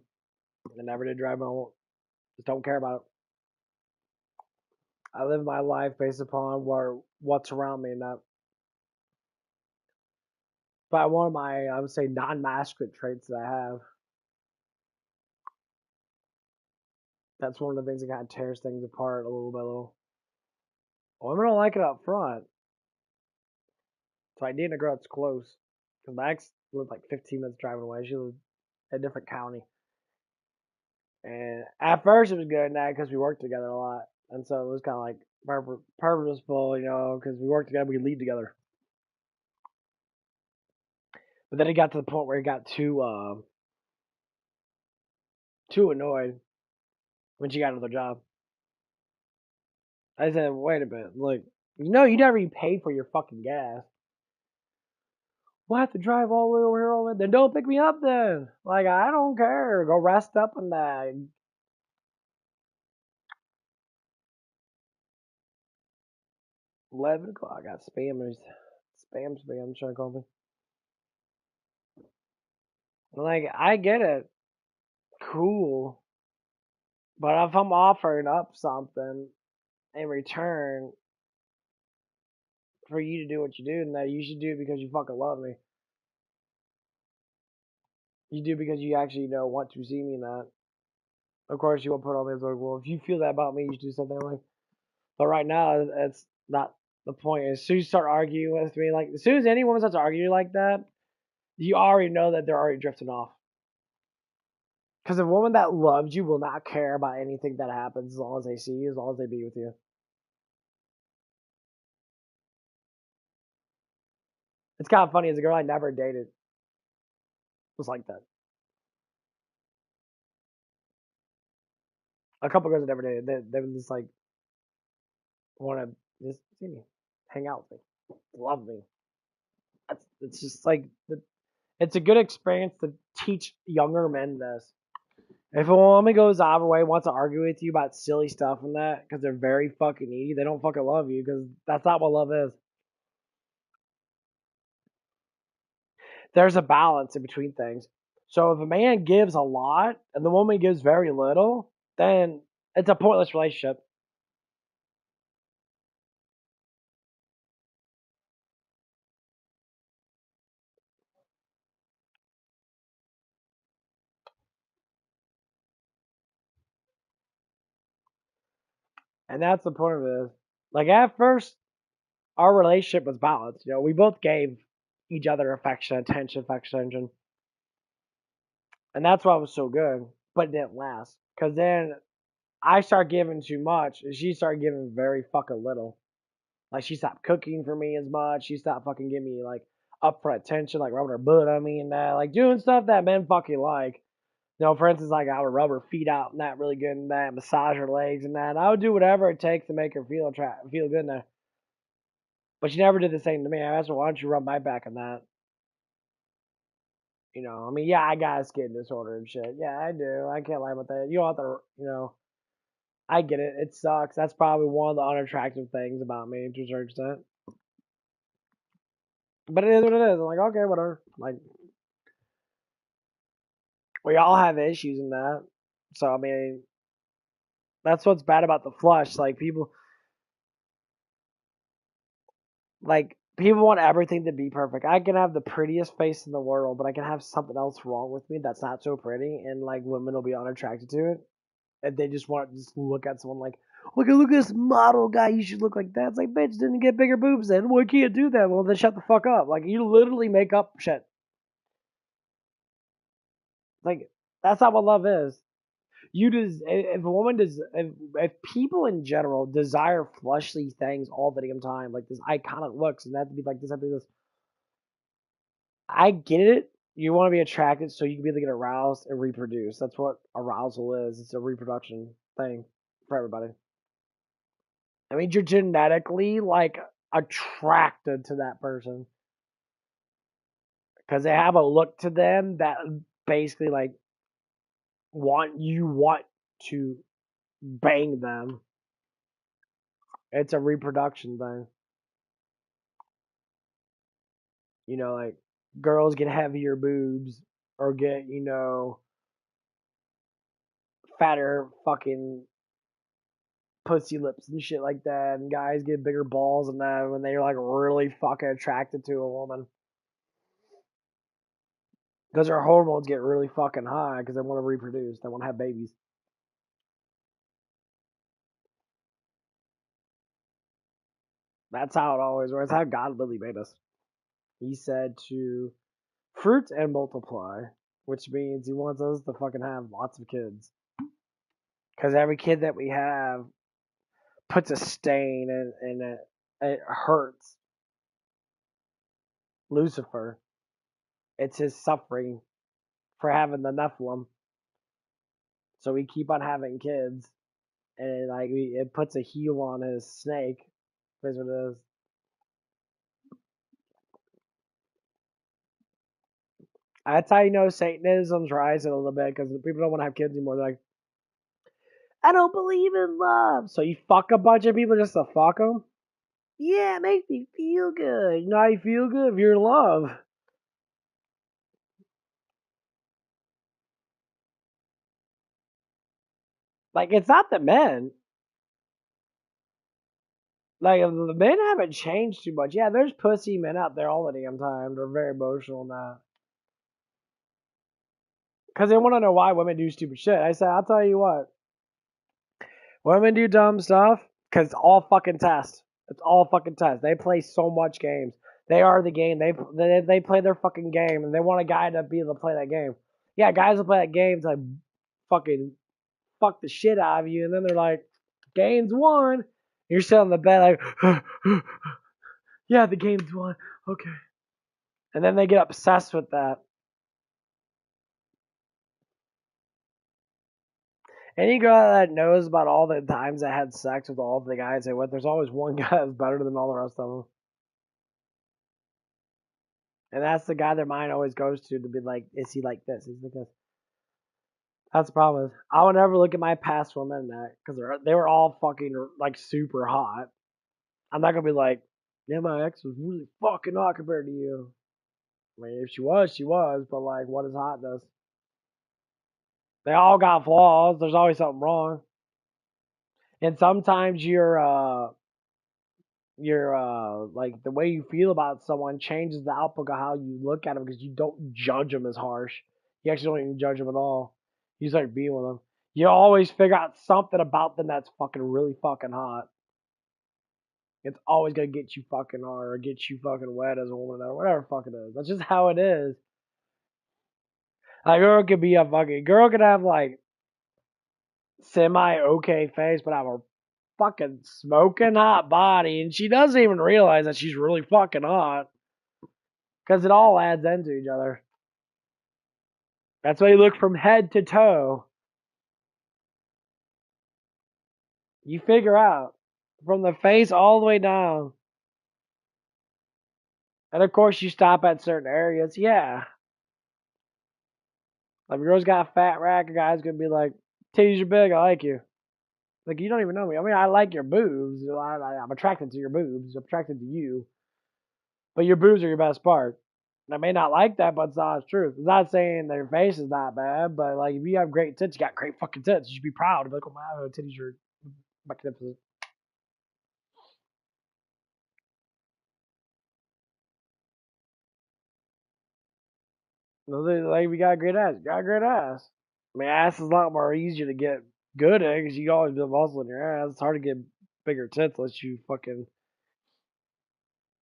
Speaker 1: I never did drive. I won't. Just don't care about it. I live my life based upon what's around me, and that. But one of my, I would say, non-masculine traits that I have. That's one of the things that kind of tears things apart a little by little. Women don't like it up front. So I dated a girl that's close. Because my ex lived like 15 minutes driving away. She lived in a different county. And at first it was good now because we worked together a lot. And so it was kind of like purposeful, because we worked together, we could leave together. But then it got to the point where it got too annoyed when she got another job. I said, wait a minute, look, you never even pay for your fucking gas. We'll have to drive all the way over here, all the way. Then don't pick me up then. Like, I don't care. Go rest up in that. 11 o'clock. I got spammers. Spam trying to call me. Like, I get it. Cool. But if I'm offering up something in return for you to do what you do, then you should do it because you fucking love me. You do it because you actually, want to see me in that. Of course, you won't put all these like, well, if you feel that about me, you should do something like. But right now, it's not. The point is, as soon as you start arguing with me, like as soon as any woman starts arguing like that, you already know that they're already drifting off. Because a woman that loves you will not care about anything that happens as long as they see you, as long as they be with you. It's kind of funny. As a girl I never dated was like that. A couple girls I never dated, they were just like want to just see me, hang out with me, love me. It's just like it's a good experience to teach younger men this. If a woman goes out of her way, wants to argue with you about silly stuff and that, because they're very fucking needy, they don't fucking love you, because that's not what love is. There's a balance in between things. So if a man gives a lot and the woman gives very little, then it's a pointless relationship. And that's the point of it. Like at first, our relationship was balanced. You know, we both gave each other affection, and that's why it was so good. But it didn't last because then I started giving too much, and she started giving very fucking little. Like she stopped cooking for me as much. She stopped fucking giving me like upfront attention, like rubbing her butt on me and that, like doing stuff that men fucking like. You know, for instance, like I would rub her feet out and that really good and that, massage her legs and that. And I would do whatever it takes to make her feel good in there. But she never did the same to me. I asked her, why don't you rub my back on that? You know, I mean, yeah, I got a skin disorder and shit. Yeah, I do. I can't lie about that. You don't have to, you know, I get it. It sucks. That's probably one of the unattractive things about me to a certain extent. But it is what it is. I'm like, okay, whatever. Like, we all have issues in that. So, I mean, that's what's bad about the flush. People want everything to be perfect. I can have the prettiest face in the world, but I can have something else wrong with me that's not so pretty, and like women will be unattracted to it, and they just want to just look at someone like, look at this model guy. You should look like that. It's like, bitch, didn't get bigger boobs then. Well, you can't do that. Well, then shut the fuck up. Like you literally make up shit. Like that's not what love is. You just if a woman does if people in general desire fleshly things all the damn time, like this iconic looks and that to be like this, that to be this. I get it. You want to be attracted so you can be able to get aroused and reproduce. That's what arousal is. It's a reproduction thing for everybody. I mean, you're genetically like attracted to that person because they have a look to them that basically like want to bang them. It's a reproduction thing. You know, like girls get heavier boobs or get, you know, fatter fucking pussy lips and shit like that, and guys get bigger balls and that when they're like really fucking attracted to a woman. Because their hormones get really fucking high because they want to reproduce, they want to have babies. That's how it always works. That's how God literally made us. He said to fruit and multiply, which means he wants us to fucking have lots of kids. Because every kid that we have puts a stain and it hurts. Lucifer, it's his suffering for having the Nephilim. So we keep on having kids, and like it puts a heel on his snake. That's what it is. That's how you know Satanism's rising a little bit because people don't want to have kids anymore. They're like, I don't believe in love. So you fuck a bunch of people just to fuck them? Yeah, it makes me feel good. You know how you feel good if you're in love. Like it's not the men. Like the men haven't changed too much. Yeah, there's pussy men out there all the damn time. They're very emotional now. Because they want to know why women do stupid shit. I said, I'll tell you what. Women do dumb stuff because it's all fucking test. It's all fucking test. They play so much games. They are the game. They play their fucking game, and they want a guy to be able to play that game. Yeah, guys will play that game to like fucking fuck the shit out of you, and then they're like, game's won. You're sitting on the bed like, yeah, the game's won. Okay. And then they get obsessed with that. Any girl that knows about all the times I had sex with all the guys I with, there's always one guy that's better than all the rest of them. And that's the guy their mind always goes to be like, is he like this? Is he like this? That's the problem. I would never look at my past women because they were all fucking like super hot. I'm not gonna be like, yeah, my ex was really fucking hot compared to you. I mean, if she was, she was. But like, what is hotness? They all got flaws. There's always something wrong. And sometimes your like the way you feel about someone changes the outlook of how you look at them because you don't judge them as harsh. You actually don't even judge them at all. You start being with them. You always figure out something about them that's fucking really fucking hot. It's always gonna get you fucking hard or get you fucking wet as a woman or whatever fuck it is. That's just how it is. A girl could be a fucking girl could have like semi okay face, but have a fucking smoking hot body, and she doesn't even realize that she's really fucking hot. Because it all adds into each other. That's why you look from head to toe. You figure out from the face all the way down. And of course, you stop at certain areas. Yeah. Like, if a girl's got a fat rack, a guy's going to be like, titties are big, I like you. Like, you don't even know me. I mean, I like your boobs. I'm attracted to your boobs. I'm attracted to you. But your boobs are your best part. I may not like that, but it's not the truth. It's not saying that your face is not bad, but like if you have great tits, you got great fucking tits. You should be proud. Be like, oh my titties are magnificent. Like we got a great ass. You got a great ass. I mean, ass is a lot more easier to get good at because you always build muscle in your ass. It's hard to get bigger tits unless you fucking.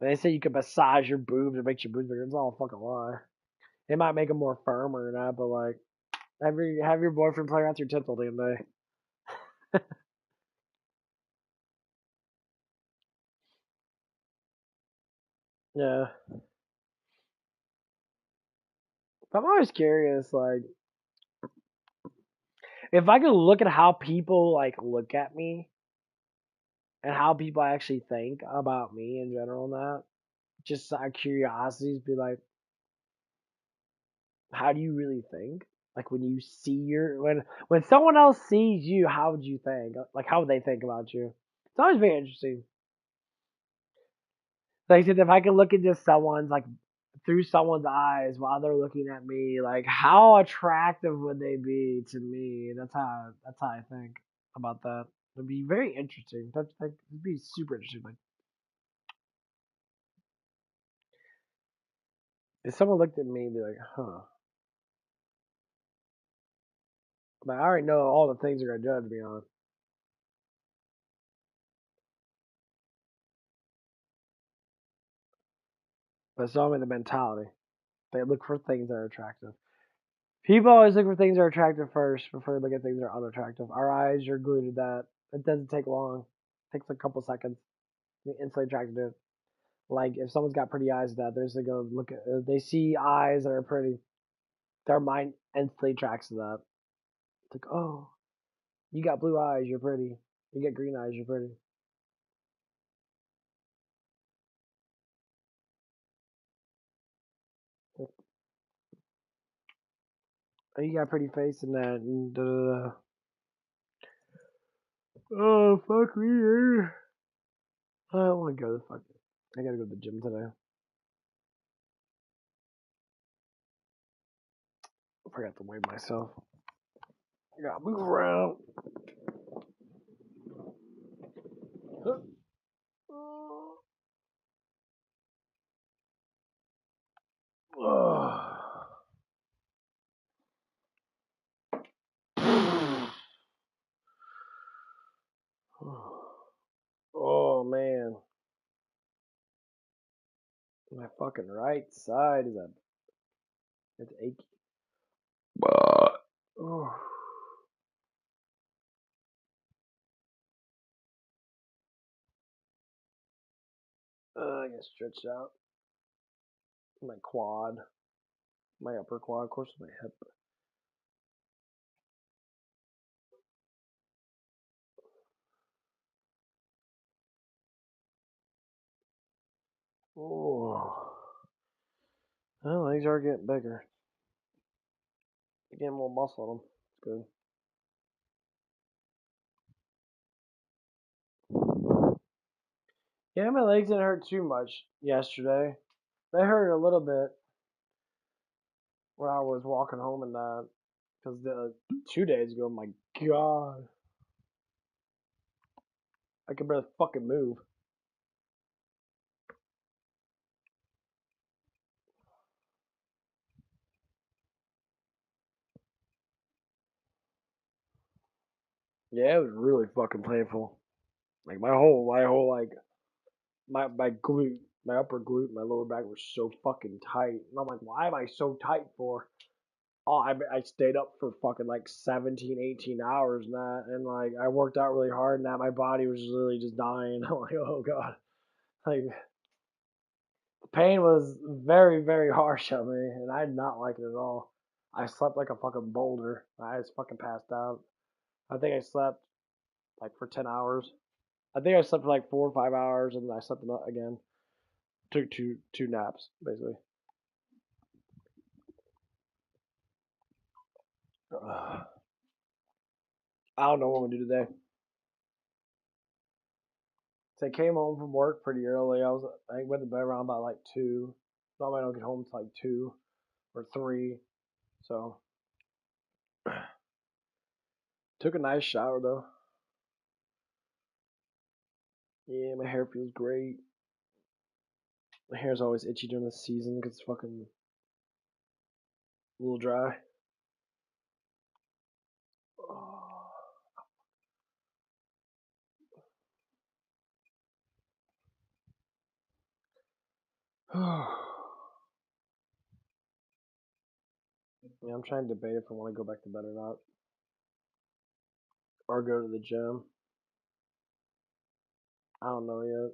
Speaker 1: They say you can massage your boobs and make your boobs bigger. It's all a fucking lie. It might make them more firmer and that, but like, have your boyfriend play around with your tits all damn day. Yeah. I'm always curious, like, if I could look at how people like look at me and how people actually think about me in general, and that just out of curiosity, be like, how do you really think? Like when you see when someone else sees you, how would you think? Like how would they think about you? It's always very interesting. Like I said, if I could look into someone's like through someone's eyes while they're looking at me, like how attractive would they be to me? That's how I think about that. It'd be very interesting. That's like it'd be super interesting. Like if someone looked at me and be like, huh. But I already know all the things they're gonna judge me on. But it's all in the mentality. They look for things that are attractive. People always look for things that are attractive first before they look at things that are unattractive. Our eyes are glued to that. It doesn't take long. It takes a couple seconds. You're instantly attracted to it. Like if someone's got pretty eyes, that they're just gonna look at. They see eyes that are pretty. Their mind instantly tracks to that. It's like, oh, you got blue eyes, you're pretty. You get green eyes, you're pretty. Oh, you got a pretty face and that. And da, da, da. Oh fuck me. I don't want to go to the fuck. I gotta go to the gym today. I forgot to weigh myself. I gotta move around. Oh man. My fucking right side is it's achy. Oh. I get stretched out. My quad, my upper quad, of course, my hip. Oh, my legs are getting bigger. Getting more muscle on them. It's good. Yeah, my legs didn't hurt too much yesterday. They hurt a little bit when I was walking home and that. Because the 2 days ago, my God, I could barely fucking move. Yeah, it was really fucking painful. Like my whole like my glute, my upper glute, my lower back was so fucking tight. And I'm like, why am I so tight for? Oh, I stayed up for fucking like 17, 18 hours and that, and like I worked out really hard and that. My body was really just dying. I'm like, oh god, like the pain was very, very harsh on me, and I did not like it at all. I slept like a fucking boulder. I just fucking passed out. I think I slept like for 10 hours. I think I slept for like 4 or 5 hours, and then I slept again. Took two naps basically. I don't know what I'm gonna do today. So I came home from work pretty early. I went to bed around about like 2. Normally I don't get home until like 2 or 3. So took a nice shower though. Yeah, my hair feels great. My hair's always itchy during the season because it's fucking a little dry. Yeah, I'm trying to debate if I want to go back to bed or not, or go to the gym. I don't know yet.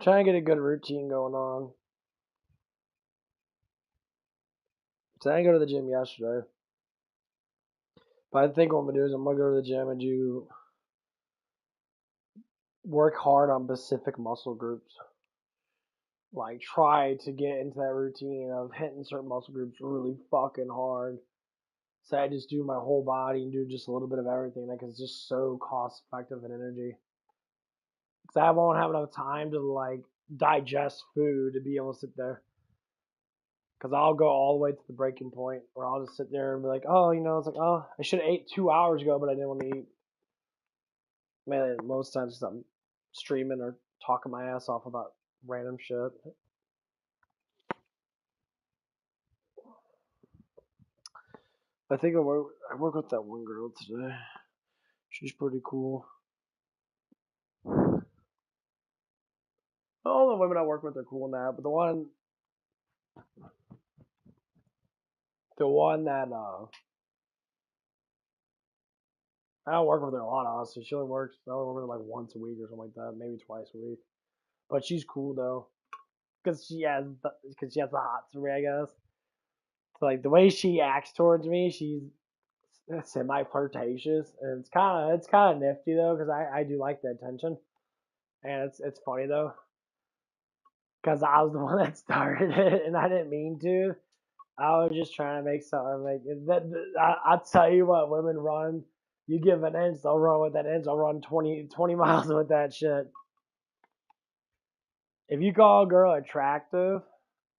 Speaker 1: Trying to get a good routine going on. So I didn't go to the gym yesterday, but I think what I'm gonna do is I'm gonna go to the gym and do work hard on specific muscle groups. Like try to get into that routine of hitting certain muscle groups really fucking hard. So I just do my whole body and do just a little bit of everything. Like it's just so cost effective and energy. Because I won't have enough time to like digest food to be able to sit there. Because I'll go all the way to the breaking point where I'll just sit there and be like, oh, it's like, oh, I should have ate 2 hours ago, but I didn't want to eat. Man, most times I'm streaming or talking my ass off about random shit. I think I work with that one girl today. She's pretty cool. All the women I work with are cool now, but the one that I don't work with her a lot, honestly. I only work with her like once a week or something like that, maybe twice a week. But she's cool though, because she has the hots for me, I guess. So like the way she acts towards me, she's semi flirtatious, and it's kind of nifty though, because I do like the attention, and it's funny though, because I was the one that started it, and I didn't mean to. I was just trying to make something like that. I tell you what, women run. You give an inch, they'll run with that inch. I'll run 20 miles with that shit. If you call a girl attractive,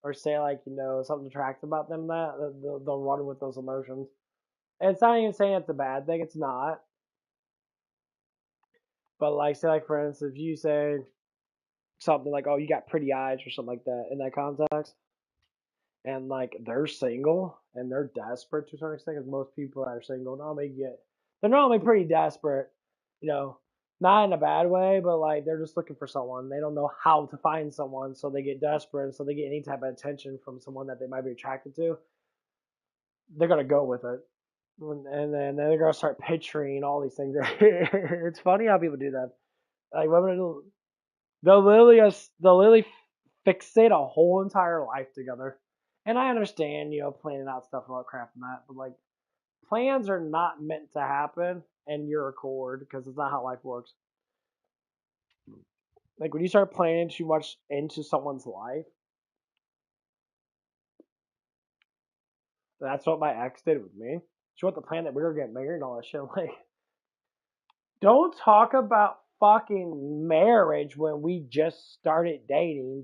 Speaker 1: or say like something attractive about them, that they'll run with those emotions. And it's not even saying it's a bad thing. It's not. But like, say like for instance, if you say something like, "Oh, you got pretty eyes" or something like that in that context, and like they're single and they're desperate to a certain extent, because most people that are single normally they're normally pretty desperate, you know. Not in a bad way, but like they're just looking for someone. They don't know how to find someone, so they get desperate. So they get any type of attention from someone that they might be attracted to. They're gonna go with it, and then they're gonna start picturing all these things. It's funny how people do that. Like women, they'll literally fixate a whole entire life together. And I understand, planning out stuff about crap and that, but like plans are not meant to happen in your accord because it's not how life works. Like when you start planning too much into someone's life, that's what my ex did with me. She wanted to plan that we were getting married and all that shit. Like, don't talk about fucking marriage when we just started dating.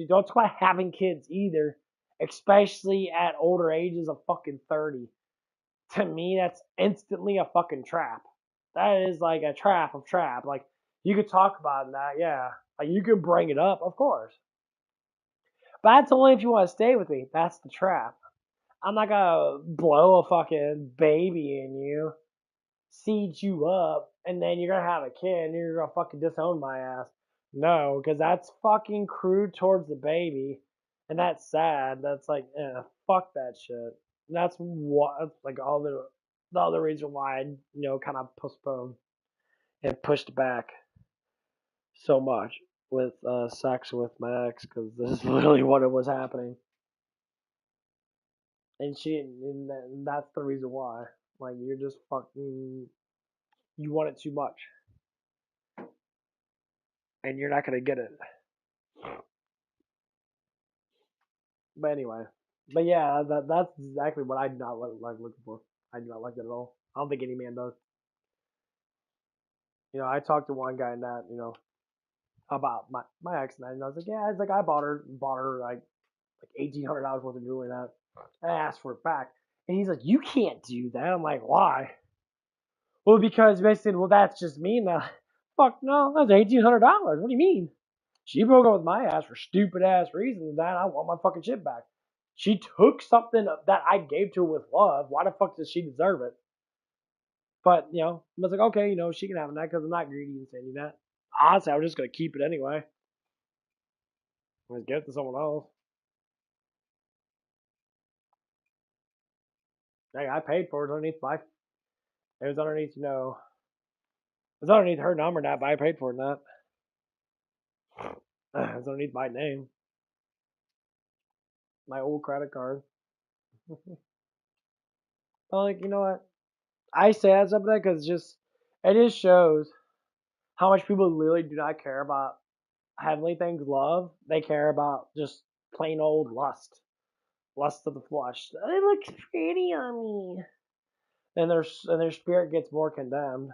Speaker 1: Don't talk about having kids either, especially at older ages of fucking 30. To me, that's instantly a fucking trap. That is like a trap of trap. Like, you could talk about that, yeah. Like, you could bring it up, of course. But that's only if you want to stay with me. That's the trap. I'm not gonna blow a fucking baby in you, seed you up, and then you're gonna have a kid and you're gonna fucking disown my ass. No, because that's fucking crude towards the baby, and that's sad. That's like, fuck that shit. And that's what, like, all the other reason why I, kind of postponed and pushed back so much with sex with my ex, because this is literally what it was happening. And that's the reason why. Like, you're just fucking, you want it too much, and you're not gonna get it. But anyway, but yeah, that's exactly what I do not like looking for. I do not like that at all. I don't think any man does. I talked to one guy in that, about my ex, and I was like, yeah, it's like I bought her like $1,800 worth of jewelry. And that I asked for it back, and he's like, you can't do that. I'm like, why? Well, because basically, well, that's just me now. Fuck no, that's $1,800. What do you mean? She broke up with my ass for stupid ass reasons. That I want my fucking shit back. She took something that I gave to her with love. Why the fuck does she deserve it? But I was like, okay, she can have that because I'm not greedy and saying that. Honestly, I was just gonna keep it anyway. Just give it to someone else. Like, I paid for it underneath my. It was underneath, it was underneath her number now, but I paid for it not. It was underneath my name, my old credit card. I'm like, you know what? I say that something because it just shows how much people literally do not care about heavenly things, love. They care about just plain old lust of the flesh. It looks pretty on me, and their spirit gets more condemned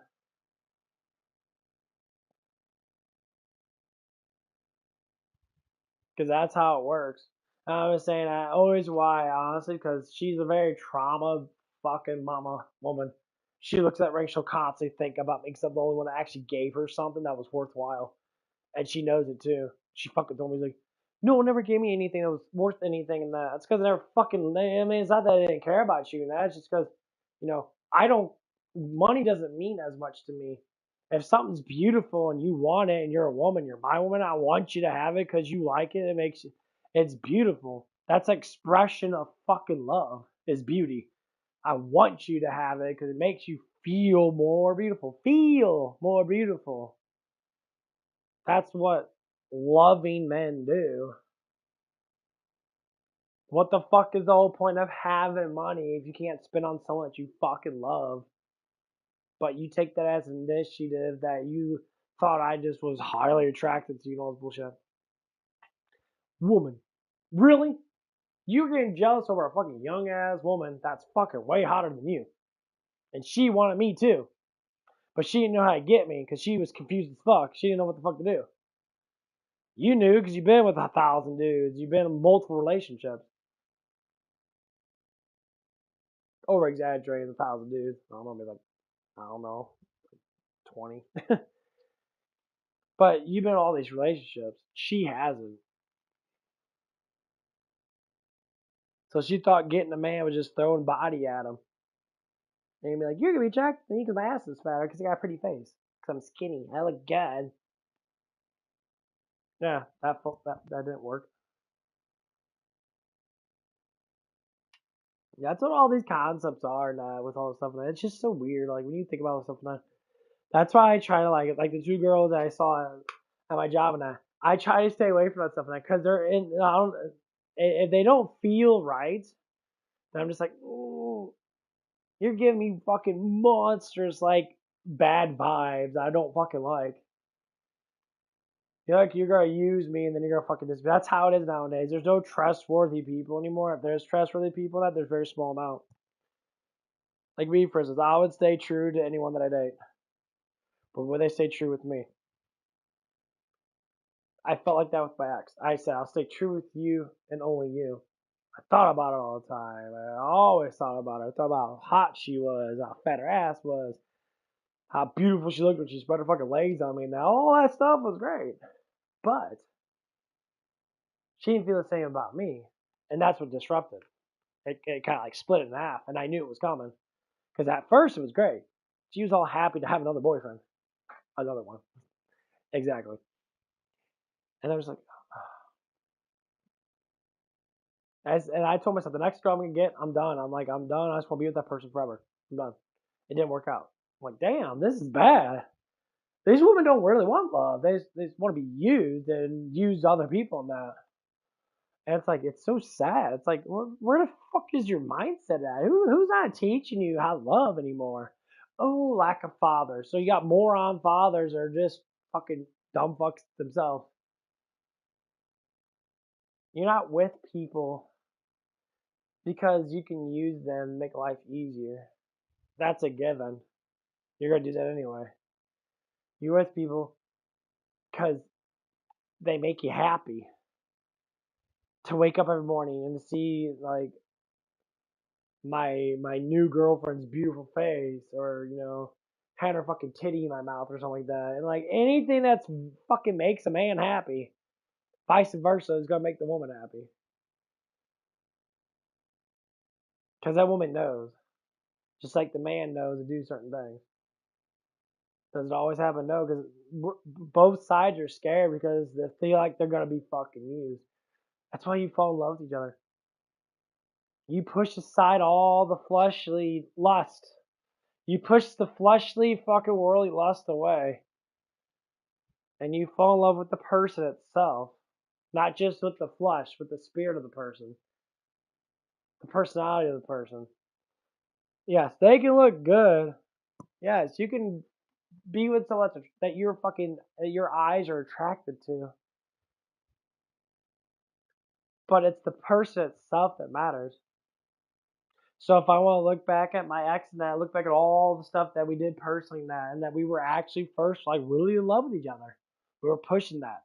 Speaker 1: because that's how it works. I was saying that always why, honestly, because she's a very trauma fucking mama woman. She looks at ring, she'll constantly think about me because I'm the only one that actually gave her something that was worthwhile. And she knows it too. She fucking told me, like, no one ever gave me anything that was worth anything in that. It's because I never fucking, I mean, it's not that I didn't care about you and that. It's just because, I don't, money doesn't mean as much to me. If something's beautiful and you want it and you're a woman, you're my woman, I want you to have it because you like it. It's beautiful. That's expression of fucking love is beauty. I want you to have it because it makes you feel more beautiful. Feel more beautiful. That's what loving men do. What the fuck is the whole point of having money if you can't spend on someone that you fucking love? But you take that as an initiative that you thought I just was highly attracted to, all this bullshit. Woman. Really? You're getting jealous over a fucking young ass woman that's fucking way hotter than you. And she wanted me too. But she didn't know how to get me because she was confused as fuck. She didn't know what the fuck to do. You knew because you've been with 1,000 dudes. You've been in multiple relationships. Over exaggerating 1,000 dudes. I don't know, maybe like, I don't know, 20. But you've been in all these relationships. She hasn't. So she thought getting a man was just throwing body at him. And he'd be like, you're going to be attracted to me because my ass is fatter because I got a pretty face. 'Cause I'm skinny. I look good. Yeah, that didn't work. Yeah, that's what all these concepts are now with all this stuff. And it's just so weird. Like when you think about stuff like that. That's why I try to like the two girls that I saw at my job and I try to stay away from that stuff and because they're in. I don't, if they don't feel right, then I'm just like, ooh, you're giving me fucking monsters like bad vibes. I don't fucking like. You're like you're gonna use me and then you're gonna fucking disappear. That's how it is nowadays. There's no trustworthy people anymore. If there's trustworthy people, that there's very small amount. Like me, for instance, I would stay true to anyone that I date, but would they stay true with me? I felt like that with my ex. I said I'll stay true with you and only you. I thought about it all the time. I always thought about her. I thought about how hot she was, how fat her ass was, how beautiful she looked when she spread her fucking legs on me. Now all that stuff was great, but she didn't feel the same about me, and that's what disrupted. It kind of like split it in half, and I knew it was coming because at first it was great. She was all happy to have another boyfriend, another one, exactly. And I was like, and I told myself the next girl I'm gonna get, I'm done. I'm like, I'm done. I just want to be with that person forever. I'm done. It didn't work out. I'm like, damn, this is bad. These women don't really want love. They just want to be used and use other people in that. And it's like, it's so sad. It's like, where the fuck is your mindset at? Who's not teaching you how to love anymore? Oh, lack of fathers. So you got moron fathers or just fucking dumb fucks themselves. You're not with people because you can use them to make life easier. That's a given. You're going to do that anyway. You're with people because they make you happy. To wake up every morning and see like my new girlfriend's beautiful face or had her fucking titty in my mouth or something like that. And like anything that's fucking makes a man happy, vice versa is gonna make the woman happy. Because that woman knows. Just like the man knows to do certain things. Does it always happen? No, because both sides are scared because they feel like they're gonna be fucking used. That's why you fall in love with each other. You push aside all the fleshly lust. You push the fleshly fucking worldly lust away. And you fall in love with the person itself. Not just with the flesh, with the spirit of the person. The personality of the person. Yes, they can look good. Yes, you can be with someone that your eyes are attracted to. But it's the person itself that matters. So if I want to look back at my ex and that, look back at all the stuff that we did personally and that we were actually first like really in love with each other. We were pushing that.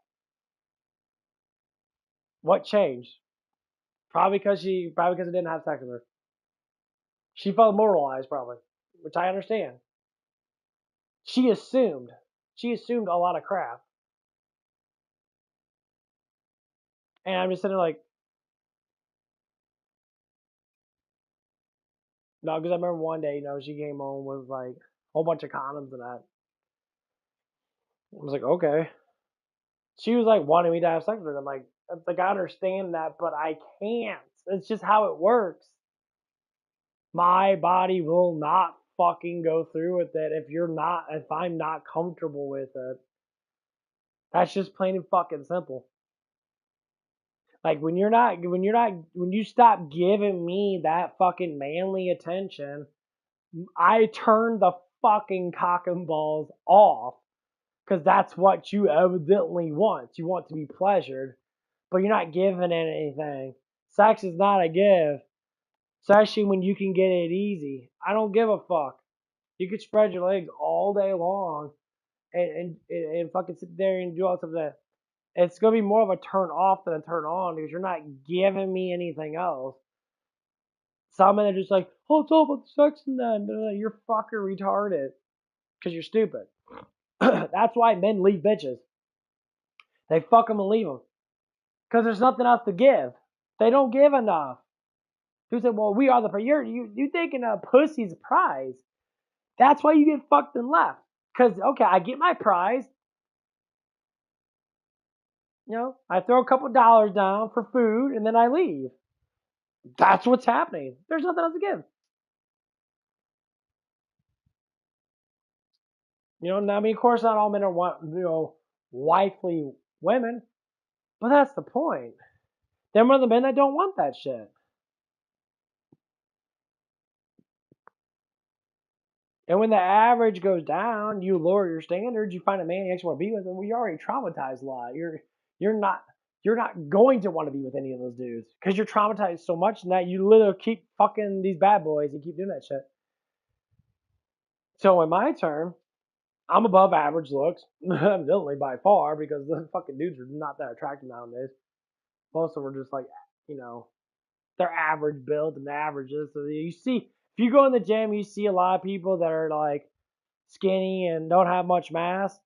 Speaker 1: What changed? Probably because I didn't have sex with her. She felt moralized probably, which I understand. She assumed. She assumed a lot of crap. And I'm just sitting there like, no, because I remember one day, she came home with like a whole bunch of condoms and that. I was like, okay. She was like wanting me to have sex with her. I'm like, I understand that, but I can't. It's just how it works. My body will not fucking go through with it if I'm not comfortable with it. That's just plain and fucking simple. Like when you stop giving me that fucking manly attention, I turn the fucking cock and balls off because that's what you evidently want. You want to be pleasured, but you're not giving it anything. Sex is not a give, especially when you can get it easy. I don't give a fuck. You could spread your legs all day long and fucking sit there and do all stuff that it's gonna be more of a turn off than a turn on because you're not giving me anything else. Some men are just like, oh, it's all about the sex and that. No, you're fucking retarded because you're stupid. That's why men leave bitches. They fuck them and leave them because there's nothing else to give. They don't give enough. Who said, well, we are the you thinking a pussy's prize. That's why you get fucked and left Because, okay, I get my prize. I throw a couple dollars down for food and then I leave. That's what's happening. There's nothing else to give. Now, I mean, of course, not all men are, wifely women, but that's the point. Them are the men that don't want that shit. And when the average goes down, you lower your standards. You find a man you actually want to be with, and we already traumatized a lot. You're not going to want to be with any of those dudes because you're traumatized so much that you literally keep fucking these bad boys and keep doing that shit. So in my turn, I'm above average looks, evidently by far, because the fucking dudes are not that attractive nowadays. Most of them are just like, they're average build and averages. So you see, if you go in the gym, you see a lot of people that are like skinny and don't have much mass.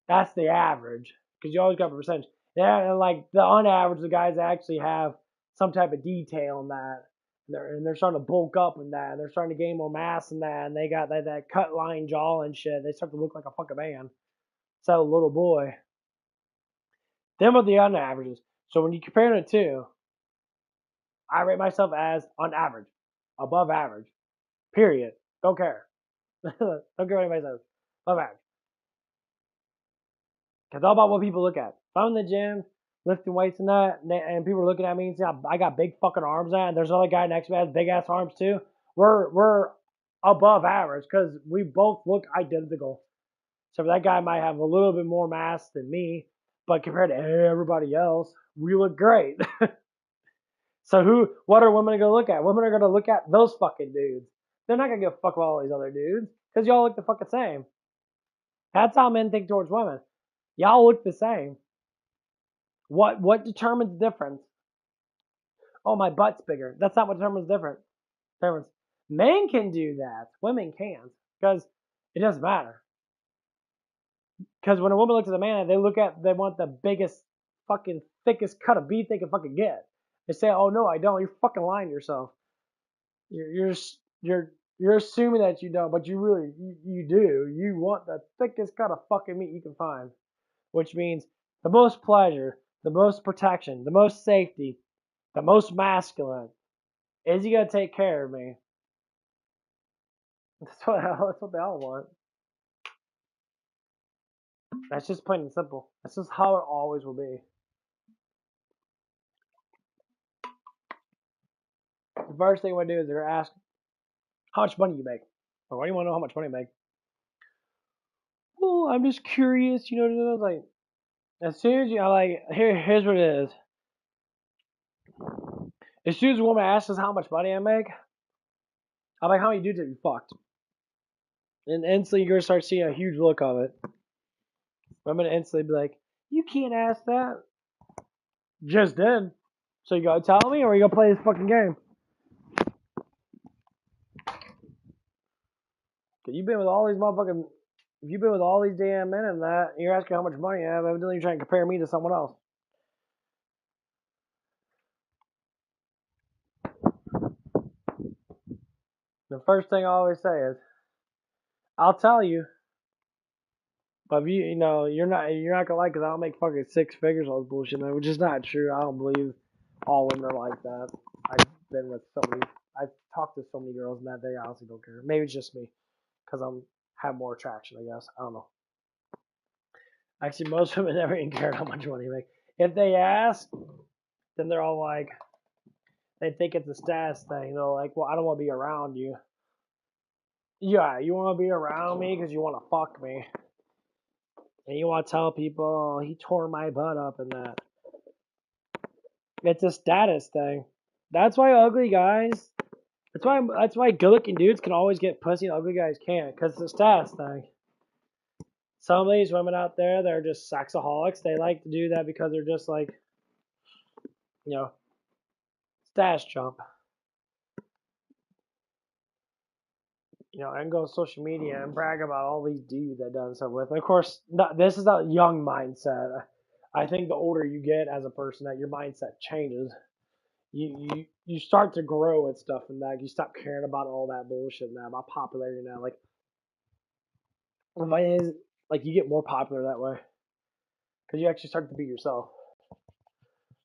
Speaker 1: That's the average, because you always got a percentage. Yeah, and like the unaverage, the guys that actually have some type of detail in that. They're starting to bulk up in that. They're starting to gain more mass in that, and they got that cut line jaw and shit. They start to look like a fucking man. So a little boy. Them are the unaverages. So when you compare the two, I rate myself as on average, above average. Period. Don't care. Don't care what anybody says. Above average. It's all about what people look at. If I'm in the gym, lifting weights and that, and people are looking at me and see I got big fucking arms now, and there's another guy next to me that has big ass arms too, we're above average because we both look identical. So that guy might have a little bit more mass than me, but compared to everybody else, we look great. So what are women gonna look at? Women are gonna look at those fucking dudes. They're not gonna give a fuck about all these other dudes because y'all look the fucking same. That's how men think towards women. Y'all look the same. What determines the difference? Oh, my butt's bigger. That's not what determines the difference. Men can do that. Women can't because it doesn't matter. Because when a woman looks at a man, they want the biggest, fucking thickest cut of beef they can fucking get. They say, "Oh no, I don't." You're fucking lying to yourself. You're assuming that you don't, but you do. You want the thickest cut of fucking meat you can find, which means the most pleasure, the most protection, the most safety, the most masculine. Is he gonna take care of me? That's what they all want. That's just plain and simple. That's just how it always will be. The first thing I want to do is they're gonna ask how much money you make. Or why do you want to know how much money you make? Well, I'm just curious, like as soon as you I like here's what it is. As soon as a woman asks us how much money I make, I'm like, how many dudes have you fucked? And instantly you're gonna start seeing a huge look of it. I'm gonna instantly be like, you can't ask that. Just did. So you gotta tell me or you gonna play this fucking game? Cause you've been with all these motherfucking if you've been with all these damn men and that, you're asking how much money I have, evidently you're trying to compare me to someone else. The first thing I always say is, I'll tell you, but if you're not gonna like it, I'll make fucking six figures on this bullshit, man, which is not true. I don't believe all women are like that. I've talked to so many girls and that they honestly don't care. Maybe it's just me, because have more attraction, I guess. I don't know. Actually, most women never even care how much money you make. If they ask, then they're all like, they think it's a status thing. They're like, well, I don't want to be around you. Yeah, you want to be around me because you want to fuck me. And you want to tell people, oh, he tore my butt up and that. It's a status thing. That's why ugly guys, that's why good looking dudes can always get pussy and ugly guys can't, because it's a status thing. Some of these women out there, they're just sexaholics. They like to do that because they're just like, status jump. I can go on social media and brag about all these dudes I've done stuff with. And of course, this is a young mindset. I think the older you get as a person, that your mindset changes. You start to grow and stuff, and that you stop caring about all that bullshit now, about popularity now. Like The funny is, like, you get more popular that way because you actually start to be yourself.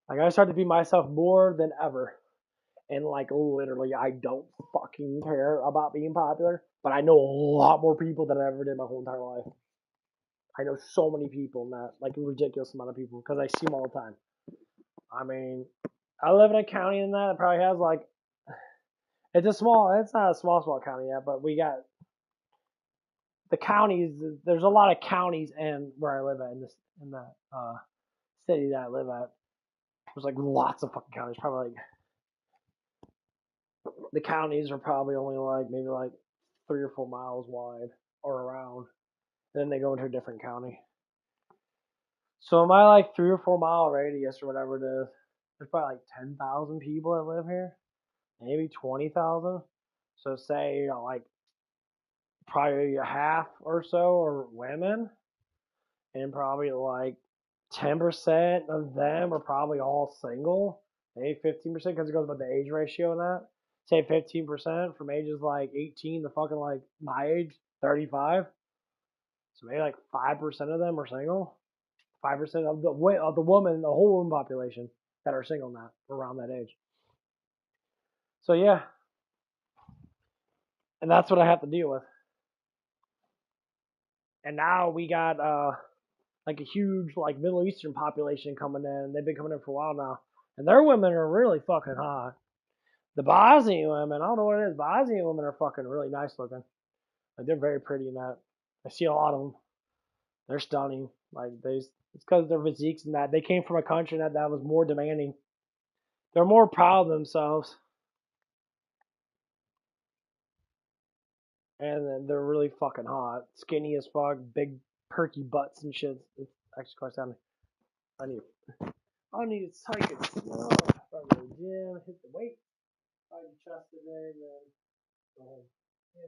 Speaker 1: Like, I start to be myself more than ever. And, like, literally, I don't fucking care about being popular, but I know a lot more people than I ever did my whole entire life. I know so many people, not like a ridiculous amount of people, because I see them all the time. I mean, I live in a county in that probably has like, it's not a small county yet, but we got the counties. There's a lot of counties in where I live at in the city that I live at. There's like lots of fucking counties. Probably like the counties are probably only like maybe like 3 or 4 miles wide or around. Then they go into a different county. So in my like 3 or 4 mile radius or whatever it is, there's probably like 10,000 people that live here, maybe 20,000. So say like probably a half or so are women, and probably like 10% of them are probably all single. Maybe 15% because it goes by the age ratio and that. Say 15% from ages like 18 to fucking like my age, 35. So maybe like 5% of them are single. 5% of the woman, the whole woman population that are single now around that age. So yeah, and that's what I have to deal with. And now we got like a huge like Middle Eastern population coming in. They've been coming in for a while now, and their women are really fucking hot. The Bosnian women, I don't know what it is. Bosnian women are fucking really nice looking. Like they're very pretty in that. I see a lot of them. They're stunning. Like it's because their physiques and that. They came from a country that was more demanding. They're more proud of themselves, and then they're really fucking hot, skinny as fuck, big perky butts and shit. It's actually quite sounding. I need I need to take it slow. Go to the gym, hit the weight, find the chest today, and then go home. Yeah.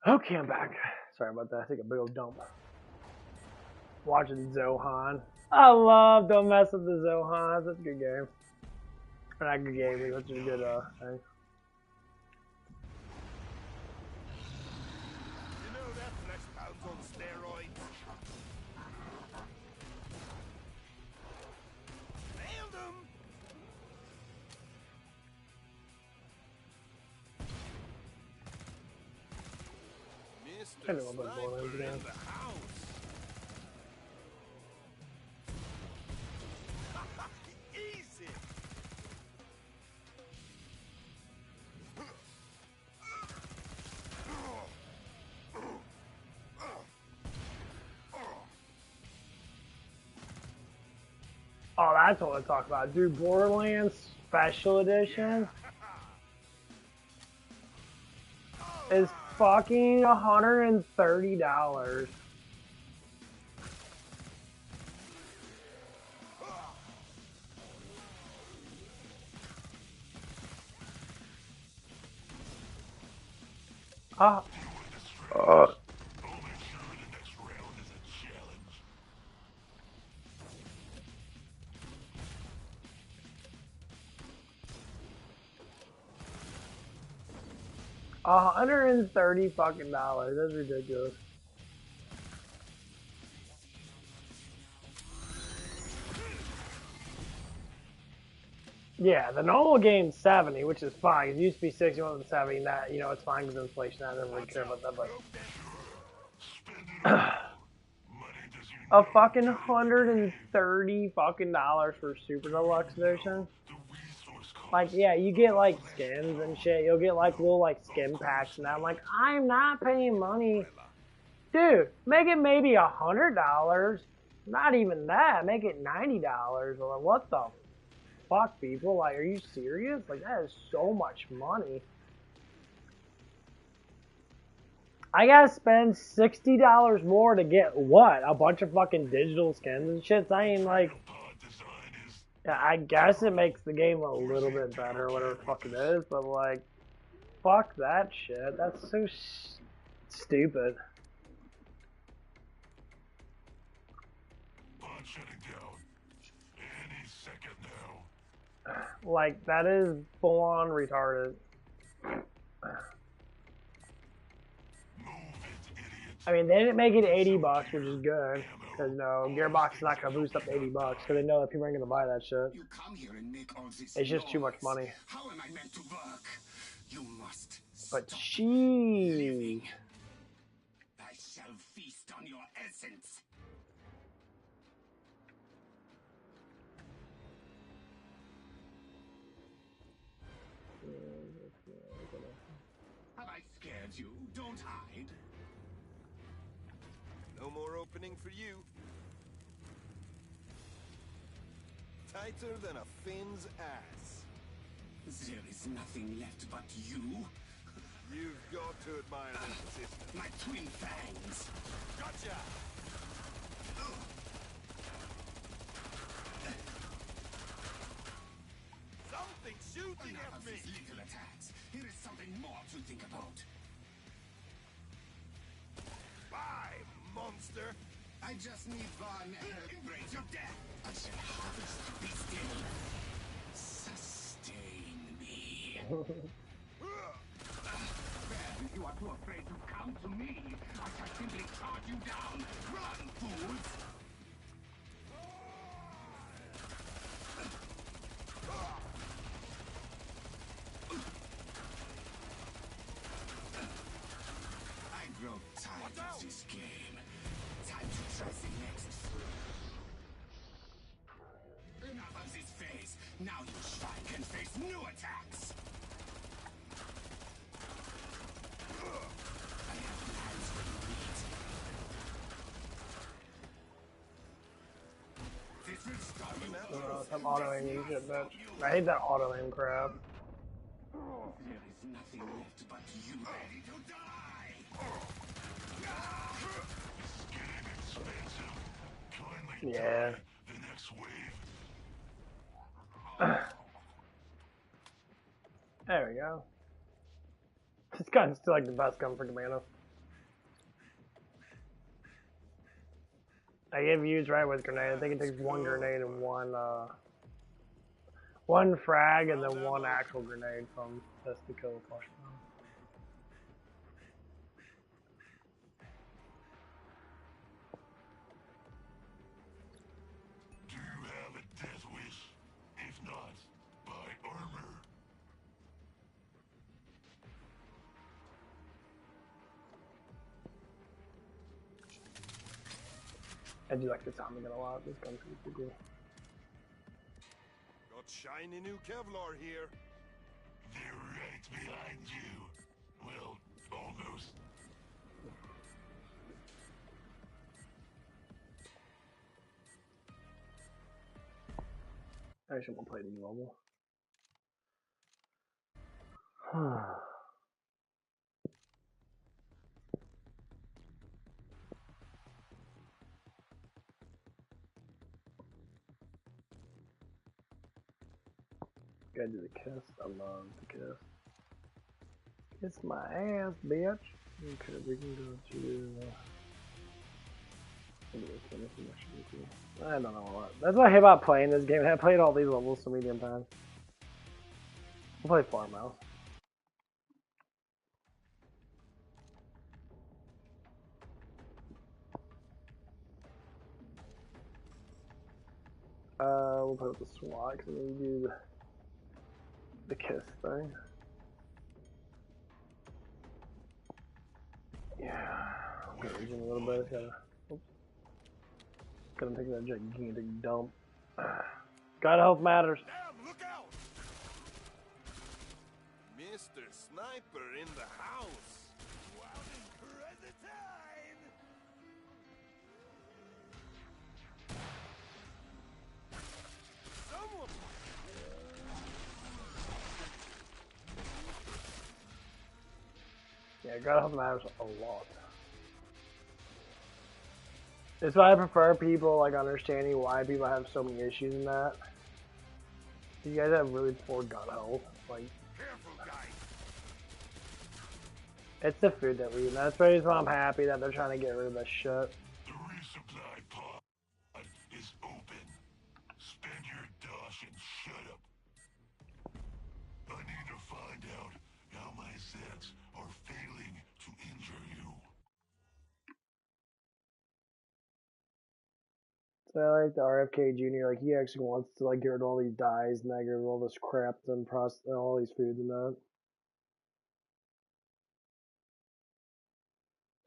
Speaker 1: Okay, I'm back. Sorry about that. I take a big old dump. Watching Zohan. I love Don't Mess with the Zohan. That's a good game. Or not a good game, but that's a good thing.
Speaker 3: You know that flesh pound's on steroids. Nailed him!
Speaker 1: I
Speaker 3: Mr.
Speaker 1: know about Borderlands
Speaker 3: Sniper
Speaker 1: again.
Speaker 3: in the house. Easy.
Speaker 1: Oh, that's what I talk about. Dude, Borderlands Special Edition is fucking $130. Ah.
Speaker 2: I'll make sure the next round is a challenge.
Speaker 1: $130 fucking dollars. That's ridiculous. Yeah, the normal game's 70, which is fine. It used to be 60, went to 70. That, you know, it's fine because inflation. I don't really care about that, but
Speaker 2: Money does you
Speaker 1: a fucking $130 fucking dollars for Super Deluxe Edition.
Speaker 2: the resource cost.
Speaker 1: Like, yeah, you get like skins and shit. You'll get like little like skin packs and that. I'm like, I'm not paying money, dude. Make it maybe $100. Not even that. Make it $90. Or what the fuck, people? Like, are you serious? Like, that is so much money. I gotta spend $60 more to get what? A bunch of fucking digital skins and shit. I ain't like.
Speaker 2: Pod design is
Speaker 1: Yeah, I guess it makes the game a little bit better, whatever the fuck it is, but like, fuck that shit. That's so stupid.
Speaker 2: pod shutting down. Any second now.
Speaker 1: Like, that is full on retarded.
Speaker 2: Move it, idiot.
Speaker 1: I mean, they didn't make it $80, which is good. Because, you know, Gearbox is not going to boost up to $80 because they know that people aren't going to buy that shit.
Speaker 4: You come here and make all this
Speaker 1: It's just too much
Speaker 4: noise.
Speaker 1: money.
Speaker 4: How am I meant to work? You must
Speaker 1: But
Speaker 4: stop
Speaker 1: sheesh.
Speaker 4: living. I shall feast on your essence. Have I scared you? Don't hide.
Speaker 3: No more opening for you. Tighter than a Finn's ass.
Speaker 4: There is nothing left but you.
Speaker 3: You've got to admire this persistence.
Speaker 4: My twin fangs.
Speaker 3: Gotcha! Something shooting
Speaker 4: Enough
Speaker 3: at
Speaker 4: of
Speaker 3: me!
Speaker 4: these little attacks. Here is something more to think about.
Speaker 3: Bye, monster!
Speaker 4: I just need one embrace of death. I shall harvest. Be still. Sustain me. Well, if you are too afraid to come to me, I shall simply charge you down. Run, fools! I grow tired of this game. Time to try the next. Enough of this phase. Now you shrine can face new attacks. I have plans for you meet. This will start you out.
Speaker 1: Some auto aiming shit, but I hate that auto aim crap.
Speaker 4: There is nothing left but you ready to die.
Speaker 2: It's getting expensive. Kindly
Speaker 1: Yeah.
Speaker 2: try the next wave.
Speaker 1: There we go. This gun's still like the best gun for commando. I give used right with grenade. I think it takes one grenade and one frag and then one actual grenade from this to kill a flush.
Speaker 2: Do you have a death wish? If not, buy armor.
Speaker 1: I do like the Tommy gun a lot. This gun's pretty cool.
Speaker 3: Got shiny new Kevlar here.
Speaker 2: They're right behind you. Well, almost.
Speaker 1: I actually want to play the new level. Gotta do the kiss. I love the kiss. Kiss my ass, bitch. Okay, we can go to. I don't know what. That's what I hate about playing this game. I played all these levels so medium times. We'll play Farmhouse. We'll play with the SWAT because we do the kiss thing. Yeah, I'm gonna region a little bit. Gotta take that gigantic dump. God health matters.
Speaker 3: Damn, look out! Mr. Sniper in the house. Wild and crazy time! Someone!
Speaker 1: Yeah, God health matters a lot. That's why I prefer people like understanding why people have so many issues in that. You guys have really poor gut health. Like,
Speaker 3: Careful, guys.
Speaker 1: it's the food that we eat. That's the reason why I'm happy that they're trying to get rid of this shit.
Speaker 2: The resupply pod is open. Spend your dosh and shut up. I need to find out how my Zeds are failing to injure you.
Speaker 1: So I like the RFK Jr. Like he actually wants to like get rid of all these dyes and get rid of all this crap and all these foods and that.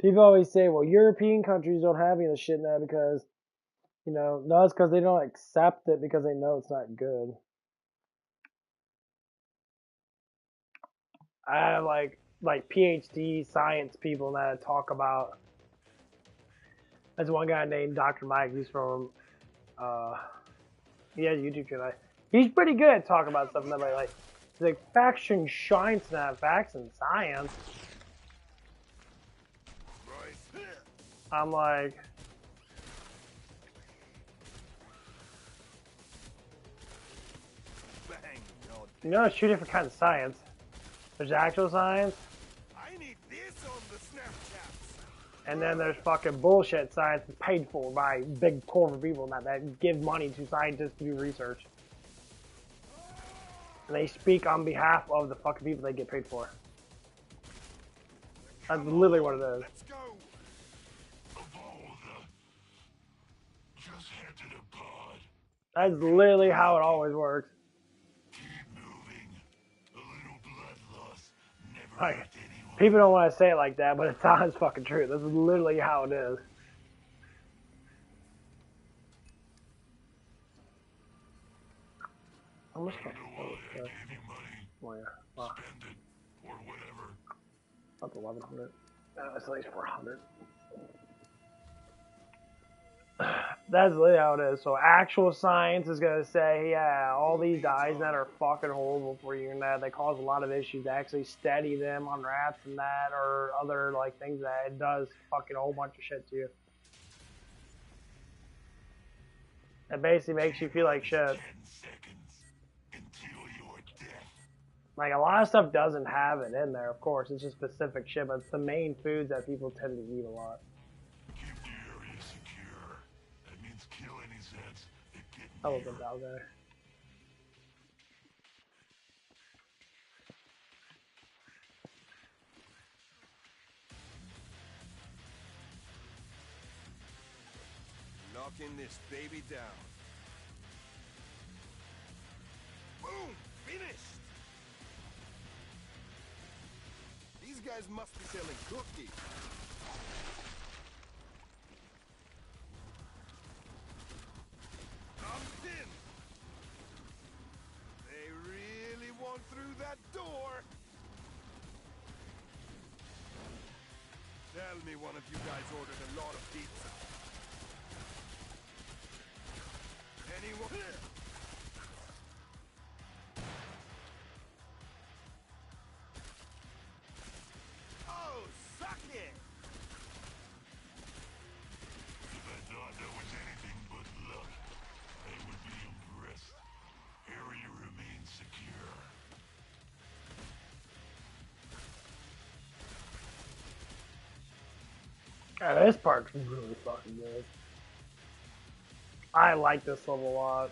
Speaker 1: People always say, well, European countries don't have any of this shit now because, you know, no, it's because they don't accept it because they know it's not good. I have like PhD science people that talk about. There's one guy named Dr. Mike. He's from, he has a YouTube channel. He's pretty good at talking about stuff. And nobody like, he's like, faction science, not facts and science.
Speaker 3: Right.
Speaker 1: I'm like,
Speaker 3: Bang. No,
Speaker 1: you know, it's two different kinds of science. There's actual science,
Speaker 3: I need this on the Snapchats.
Speaker 1: and then there's fucking bullshit science that's paid for by big corporate people that give money to scientists to do research. And they speak on behalf of the fucking people they get paid for. That's literally what it is.
Speaker 3: Let's go.
Speaker 2: Just head to the pod.
Speaker 1: That's literally how it always works.
Speaker 2: Keep moving. A little blood loss never
Speaker 1: Like,
Speaker 2: hurt anyone.
Speaker 1: people don't want to say it like that, but it's honest fucking true. This is literally how it is. How much
Speaker 2: I know why I gave you money.
Speaker 1: Oh yeah, wow,
Speaker 2: Spend it or whatever.
Speaker 1: that's 1100. That's at least 400. That's literally how it is. So actual science is gonna say, yeah, all these dyes that are fucking horrible for you and that they cause a lot of issues. Actually study them on rats and that, or other like things that it does fucking a whole bunch of shit to you. It basically makes you feel like shit.
Speaker 2: 10 seconds until your death.
Speaker 1: Like, a lot of stuff doesn't have it in there, of course. It's just specific shit, but it's the main foods that people tend to eat a lot.
Speaker 2: Keep the area secure. That means kill any Zeds that get
Speaker 1: I love
Speaker 2: near.
Speaker 1: the dog there.
Speaker 3: Knocking this baby down. Boom! Finished! These guys must be selling cookies. I'm in! They really want through that door! Tell me one of you guys ordered a lot of pizza. Anyone? Oh, suck it!
Speaker 2: If I thought that was anything but luck, I would be impressed. Area remains secure.
Speaker 1: Yeah, this part's really fucking good. I like this level a lot.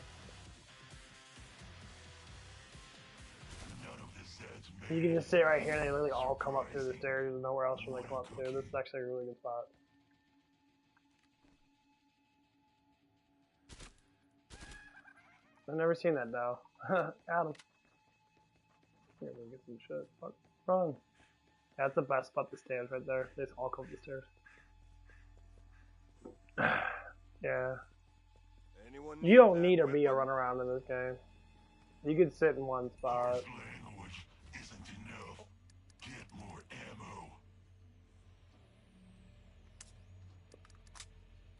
Speaker 2: None of the Zeds
Speaker 1: You can just sit right here and they literally all come up through the stairs. There's nowhere else where they come up through. This is actually a really good spot. I've never seen that though. Got him. Here, we get some shit. Fuck. Run. That's the best spot to stand right there. They just all come up the stairs. Yeah.
Speaker 3: Anyone
Speaker 1: You don't
Speaker 3: that
Speaker 1: need to be a
Speaker 3: weapon?
Speaker 1: runaround in this game. You can sit in one spot.
Speaker 2: Harsh language isn't enough. Get more ammo.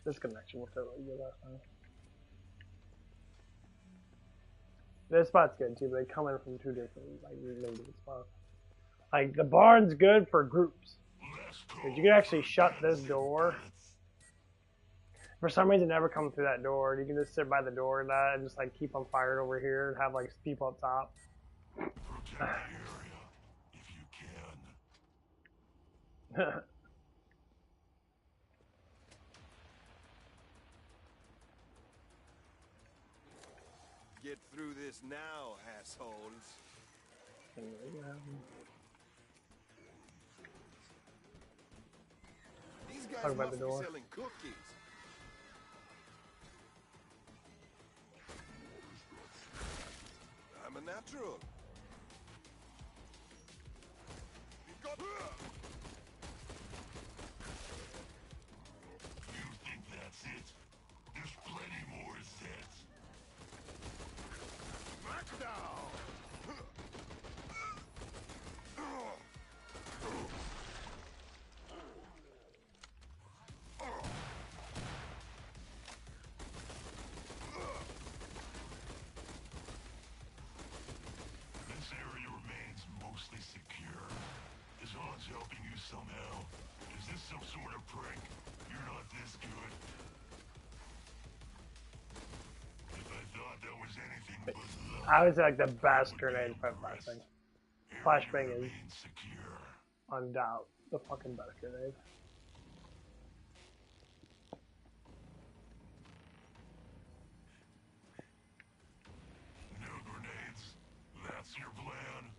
Speaker 1: This connection will fit really good last time. This spot's good too, but they come in from two different, like, really different spots. Like, the barn's good for groups. Because you can actually shut this door. For some reason, it never comes through that door. You can just sit by the door and that and just, like, keep on fire over here and have, like, people up top.
Speaker 2: Protect the area if you can.
Speaker 3: Get through this now, assholes. These guys
Speaker 1: Talk about
Speaker 3: must
Speaker 1: the
Speaker 3: be
Speaker 1: door.
Speaker 3: selling cookies. I'm a natural. You've got...
Speaker 2: You think that's it? There's plenty more Zeds.
Speaker 3: Smackdown!
Speaker 2: This area remains mostly secure. Is Hans helping you somehow? Is this some sort of prank? You're not this good. If I thought that was anything but luck,
Speaker 1: I would say, like, the best grenade for flashbang. Flashbang is
Speaker 2: remains secure.
Speaker 1: undoubted the fucking best grenade.
Speaker 2: No grenades? That's your plan?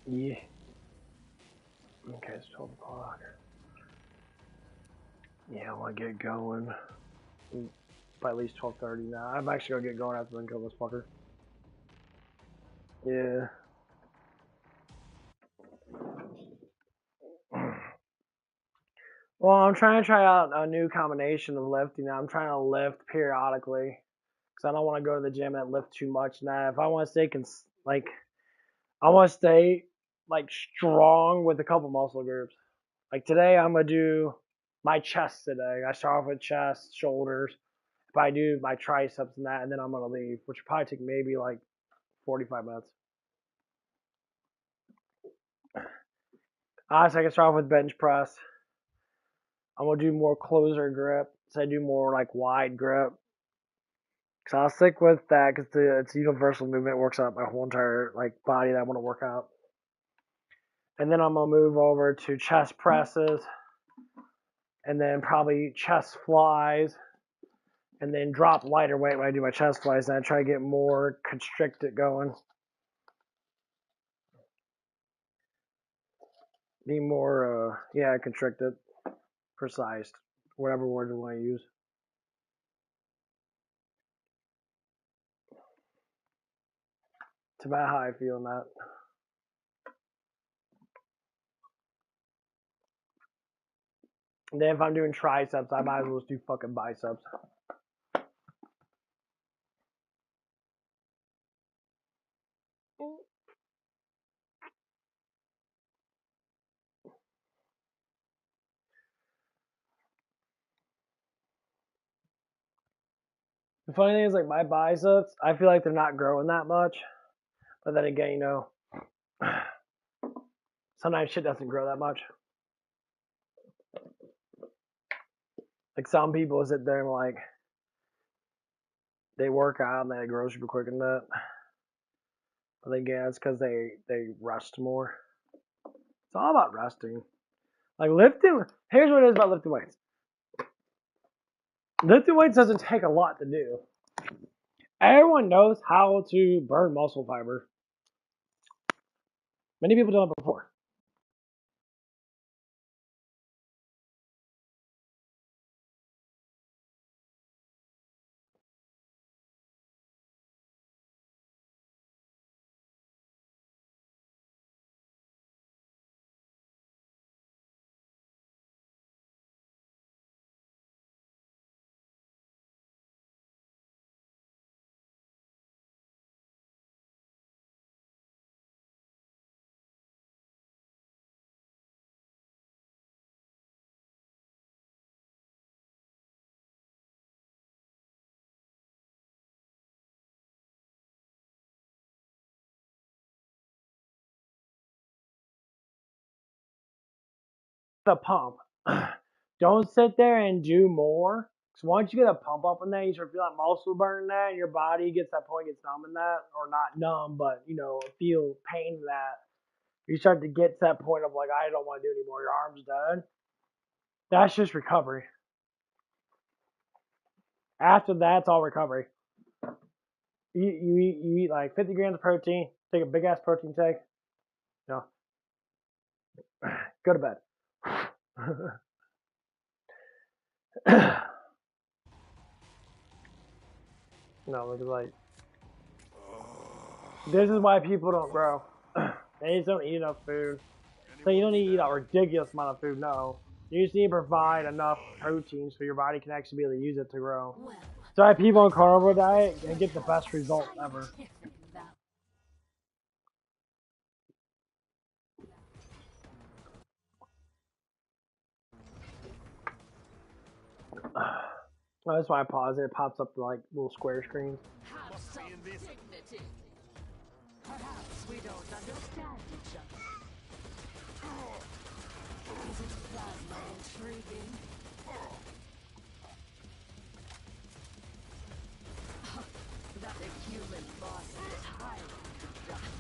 Speaker 1: Yeah. Okay, it's 12 o'clock. Yeah, I want to get going. By at least 12:30 now. I'm actually going to get going after I kill this fucker. Yeah. Well, I'm trying to try out a new combination of lifting. I'm trying to lift periodically. Because I don't want to go to the gym and lift too much. Now, if I want to stay, I want to stay, like, strong with a couple muscle groups. Like, today, I'm going to do my chest today. I start off with chest, shoulders. If I do my triceps and that, and then I'm going to leave, which will probably take maybe, like, 45 minutes. Honestly, I can start off with bench press. I'm going to do more closer grip. So I do more, like, wide grip. So I'll stick with that because it's universal movement. It works out my whole entire like body that I want to work out. And then I'm gonna move over to chest presses, and then probably chest flies, and then drop lighter weight when I do my chest flies. And I try to get more constricted going, be more constricted, precise, whatever word you want to use. It's about how I feel in that. And then if I'm doing triceps, I might as well just do fucking biceps. The funny thing is, like, my biceps, I feel like they're not growing that much. But then again, sometimes shit doesn't grow that much. Like, some people sit there and, like, they work out and they grow super quick in that. But again, it's because they rest more. It's all about resting. Like, lifting, here's what it is about lifting weights. Lifting weights doesn't take a lot to do. Everyone knows how to burn muscle fiber. Many people done it before. The pump. Don't sit there and do more. Because once you get a pump up in that, you start feeling like muscle burn in that, and your body gets that point, gets numb in that, or not numb, but feel pain in that. You start to get to that point of like, I don't want to do anymore. Your arm's done. That's just recovery. After that, it's all recovery. You eat like 50 grams of protein, take a big ass protein shake, go to bed. No, it's like, this is why people don't grow. They just don't eat enough food. So you don't need to eat a ridiculous amount of food, no. You just need to provide enough protein so your body can actually be able to use it to grow. So I people on carnivore diet and get the best results ever. Well, that's why I pause it. It pops up like little square screens.
Speaker 5: Have some dignity. Perhaps we don't understand each other. Isn't plasma intriguing? That the human boss is hiring to die.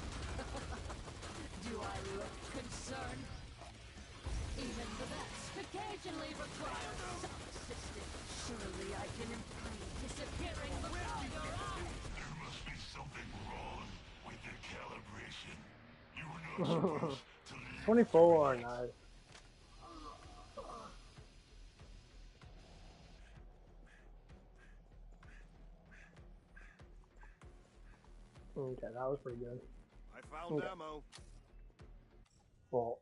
Speaker 5: Do I look concerned? Even the best occasionally requires some assistance. Surely I can improve disappearing before your eyes.
Speaker 2: There must be something wrong with the calibration. You were not supposed to live
Speaker 1: 24,
Speaker 2: through
Speaker 1: nice. Okay, that was pretty good.
Speaker 3: I found
Speaker 1: Okay.
Speaker 3: ammo.
Speaker 1: Well,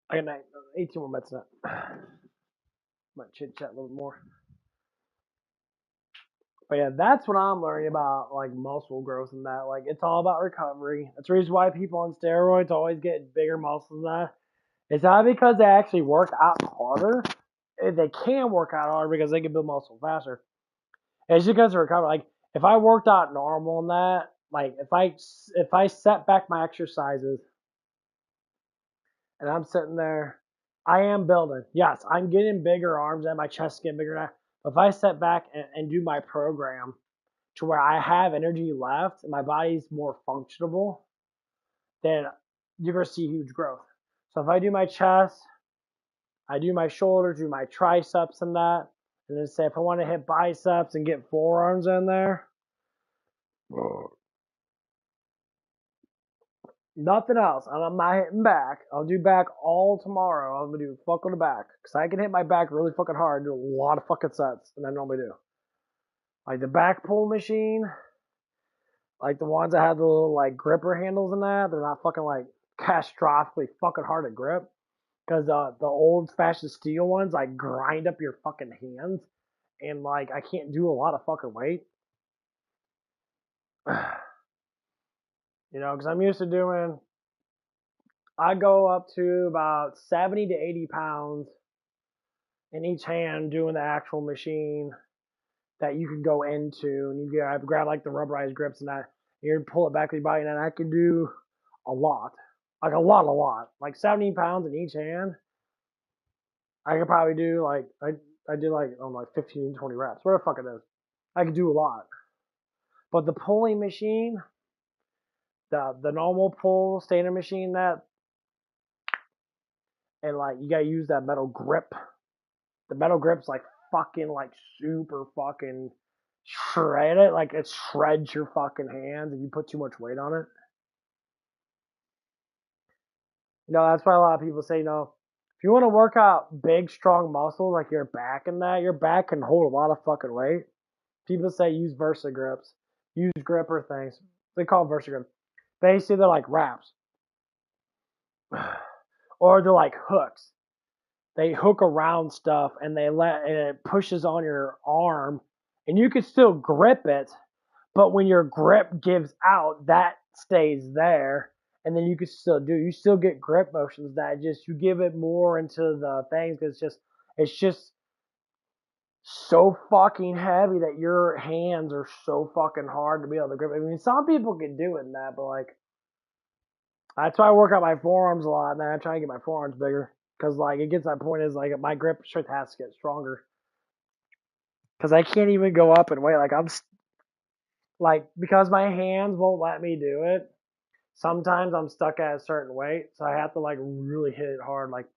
Speaker 1: I got 18 more minutes now. Might chit chat a little bit more. But yeah, that's what I'm learning about, like muscle growth and that. Like, it's all about recovery. That's the reason why people on steroids always get bigger muscles than that. It's not because they actually work out harder. They can work out harder because they can build muscle faster. It's just because of recovery. Like, if I worked out normal and that, like, if I set back my exercises and I'm sitting there, I am building. Yes, I'm getting bigger arms and my chest is getting bigger now. If I sit back and do my program to where I have energy left and my body's more functionable, then you're going to see huge growth. So if I do my chest, I do my shoulders, do my triceps and that, and then say if I want to hit biceps and get forearms in there, nothing else. I'm not hitting back. I'll do back all tomorrow. I'm going to do fuck on the back. Because I can hit my back really fucking hard, do a lot of fucking sets than I normally do. Like the back pull machine, like the ones that have the little like gripper handles and that, they're not fucking like catastrophically fucking hard to grip. Because the old fashioned steel ones like grind up your fucking hands. And like I can't do a lot of fucking weight. You know, because I'm used to doing, I go up to about 70 to 80 pounds in each hand doing the actual machine that you can go into, and you grab like the rubberized grips and that, and you pull it back to your body, and I can do a lot, like a lot, like 70 pounds in each hand. I could probably do like I did like 15 20 reps, where the fuck it is. I could do a lot, but the pulling machine, the normal pull standard machine that, and like you gotta use that metal grip. The metal grip's like fucking like super fucking shred it, like it shreds your fucking hands if you put too much weight on it. You know, that's why a lot of people say, you know, if you want to work out big, strong muscles like your back and that, your back can hold a lot of fucking weight. People say use Versa grips, use gripper things. They call them Versa grips. Basically, they're like wraps. Or they're like hooks. They hook around stuff and and it pushes on your arm, and you can still grip it, but when your grip gives out, that stays there, and then you still get grip motions that just you give it more into the things because it's just so fucking heavy that your hands are so fucking hard to be able to grip. I mean, some people can do it in that, but like that's why I work out my forearms a lot, and I try to get my forearms bigger. Because, like, it gets that point is, like, my grip strength has to get stronger. Because I can't even go up and weight. Like, because my hands won't let me do it, sometimes I'm stuck at a certain weight. So I have to, like, really hit it hard. Like,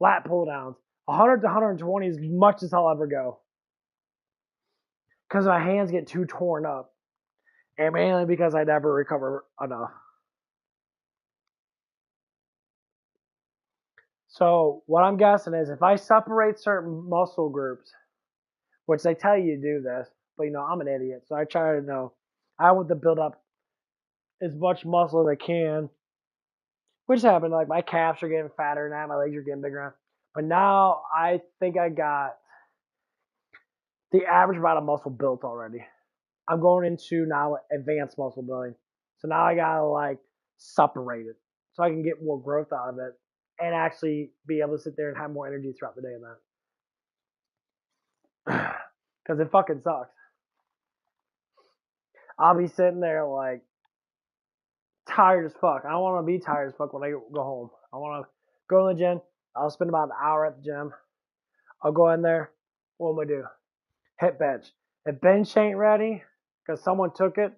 Speaker 1: lat pull downs. 100 to 120 is as much as I'll ever go. Because my hands get too torn up. And mainly because I never recover enough. So, what I'm guessing is if I separate certain muscle groups, which they tell you to do this, but you know, I'm an idiot, so I try to know. I want to build up as much muscle as I can, which happened. Like my calves are getting fatter now, my legs are getting bigger. But now I think I got the average amount of muscle built already. I'm going into now advanced muscle building, so now I gotta like separate it so I can get more growth out of it and actually be able to sit there and have more energy throughout the day in that. Because it fucking sucks. I'll be sitting there like tired as fuck. I don't want to be tired as fuck when I go home. I want to go to the gym. I'll spend about an hour at the gym. I'll go in there. What am I do? Hit bench. If bench ain't ready because someone took it,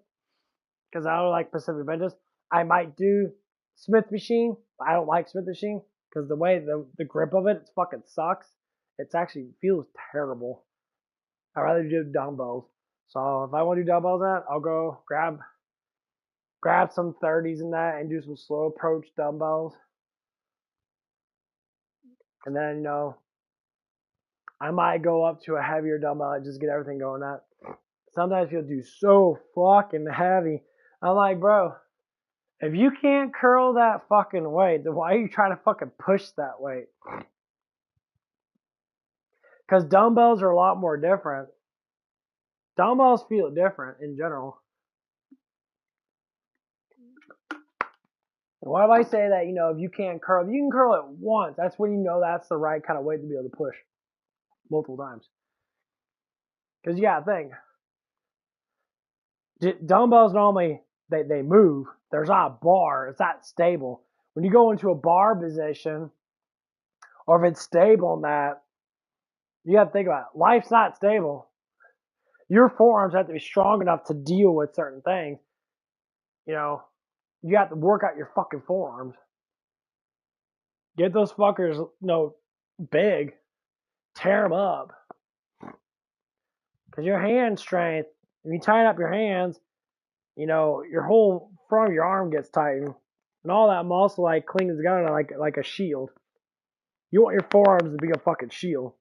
Speaker 1: because I don't like Pacific benches, I might do Smith machine. But I don't like Smith machine because the way the grip of it fucking sucks. It actually feels terrible. I'd rather do dumbbells. So if I want to do dumbbells, I'll go grab some 30s in that and do some slow approach dumbbells. And then, you know, I might go up to a heavier dumbbell and just get everything going at. Sometimes you'll do so fucking heavy. I'm like, bro, if you can't curl that fucking weight, then why are you trying to fucking push that weight? Because dumbbells are a lot more different. Dumbbells feel different in general. Why do I say that, you know, if you can't curl, if you can curl it once, that's when you know that's the right kind of weight to be able to push multiple times. Because you gotta think, dumbbells normally, they move. There's not a bar. It's not stable. When you go into a bar position, or if it's stable in that, You got to think about it. Life's not stable. Your forearms have to be strong enough to deal with certain things. You know, you have to work out your fucking forearms. Get those fuckers, big. Tear them up. Because your hand strength, if you tighten up your hands, your whole front of your arm gets tightened. And all that muscle clings together like a shield. You want your forearms to be a fucking shield.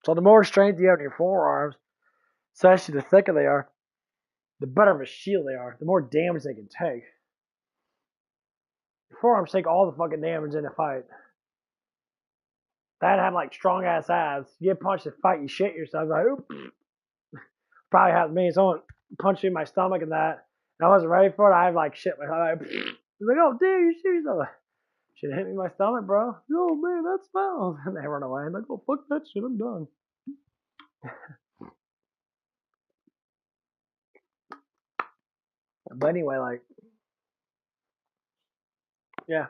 Speaker 1: So the more strength you have in your forearms, especially the thicker they are, the better of a shield they are. The more damage they can take. Your forearms take all the fucking damage in a fight. That had strong ass abs. You get punched in a fight, you shit yourself. Like, oops. Probably happened to me. Someone punched me in my stomach and that. And I wasn't ready for it. I have shit myself. He's like, oh, dude, you shoot yourself. Should have hit me in my stomach, bro. Oh, man, that smells. And they run away. I'm like, oh, fuck that shit. I'm done. But anyway, yeah.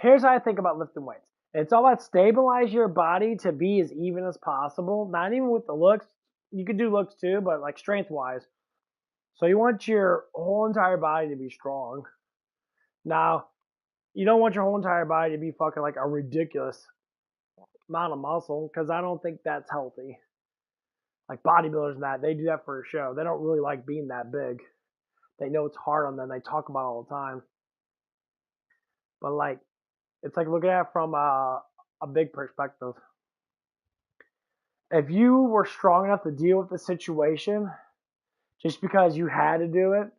Speaker 1: Here's how I think about lifting weights. It's all about stabilize your body to be as even as possible. Not even with the looks. You could do looks too, but strength wise. So you want your whole entire body to be strong. Now, you don't want your whole entire body to be fucking a ridiculous amount of muscle, because I don't think that's healthy. Bodybuilders and that, they do that for a show. They don't really like being that big. They know it's hard on them. They talk about it all the time. But it's looking at it from a big perspective. If you were strong enough to deal with the situation, just because you had to do it,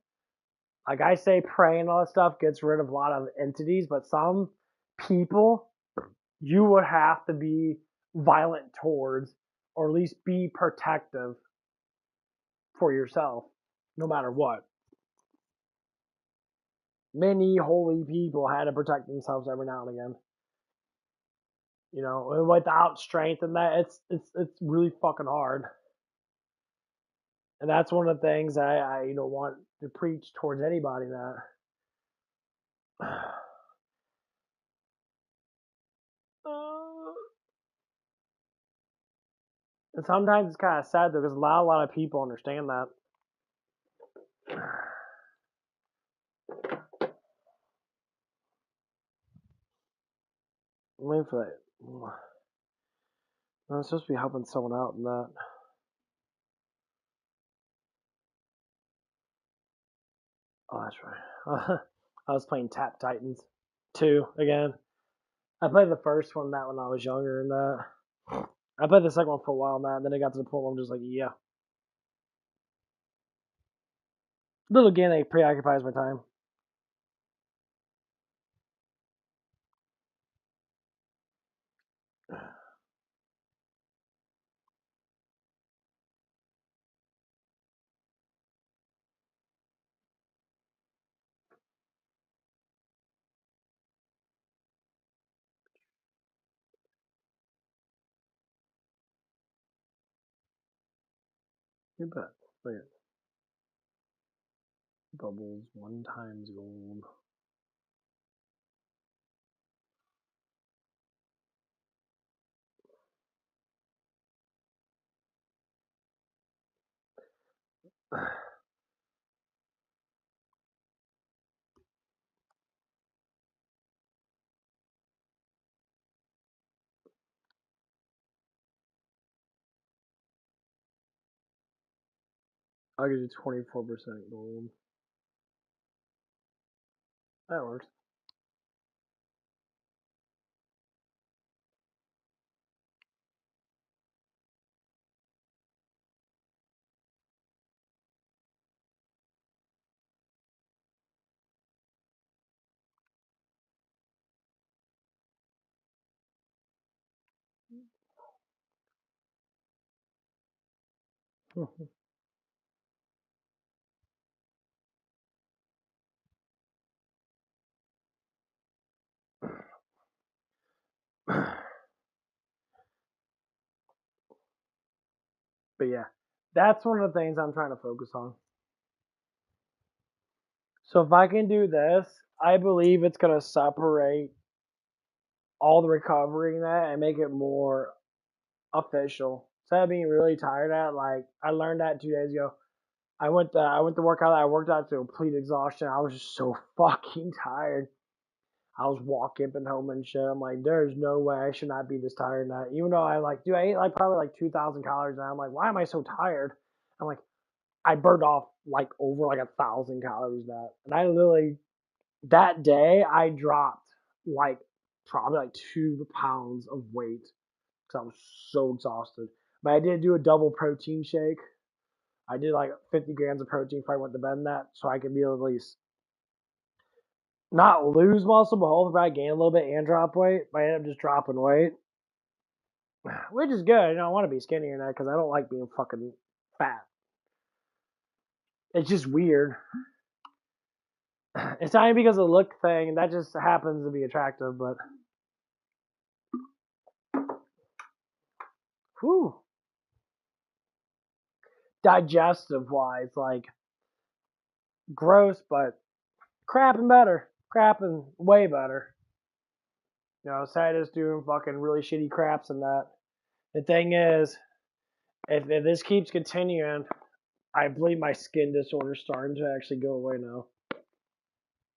Speaker 1: I say, praying and all that stuff gets rid of a lot of entities, but some people you would have to be violent towards, or at least be protective for yourself, no matter what. Many holy people had to protect themselves every now and again. Without strength and that, it's really fucking hard. And that's one of the things I want to preach towards anybody that and sometimes it's kind of sad though, because a lot of people understand that. I'm waiting for that. I'm supposed to be helping someone out in that. Oh, that's right. I was playing Tap Titans 2 again. I played the first one, that when I was younger, and I played the second one for a while now, and then it got to the point where I'm just like, yeah. Little game that preoccupies my time. You bet. Look at bubbles 1 times gold. I'll give you 24% gold. That works. But yeah, that's one of the things I'm trying to focus on. So if I can do this, I believe it's gonna separate all the recovery in that and make it more official. Instead of being really tired at, like I learned that 2 days ago. I went to work out. I worked out to complete exhaustion. I was just so fucking tired. I was walking home and shit. I'm like, there's no way I should not be this tired now. Even though I like, dude, I ate like probably like 2,000 calories now. I'm like, why am I so tired? I'm like, I burned off like over like 1,000 calories that, and I literally that day I dropped like probably like 2 pounds of weight because I was so exhausted. But I did do a double protein shake. I did like 50 grams of protein before I went to bed in that, so I could be at least not lose muscle, but hopefully I gain a little bit and drop weight. But I ended up just dropping weight, which is good. You know, I want to be skinnier now because I don't like being fucking fat. It's just weird. It's not even because of the look thing. That just happens to be attractive, but whew. Digestive wise, like gross, but crapping better. Crapping way better. You know, sad is doing fucking really shitty craps and that. The thing is, if this keeps continuing, I believe my skin disorder is starting to actually go away now.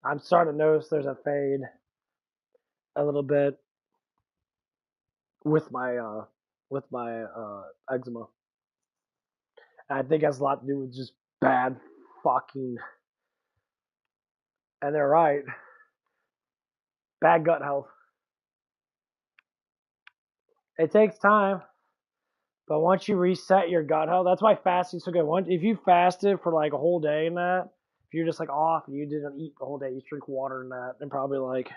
Speaker 1: I'm starting to notice there's a fade a little bit with my eczema. And I think it has a lot to do with just bad fucking, and they're right, bad gut health. It takes time, but once you reset your gut health, that's why fasting's so good. If you fasted for like a whole day and that, if you're just like off and you didn't eat the whole day, you drink water and that, and probably like,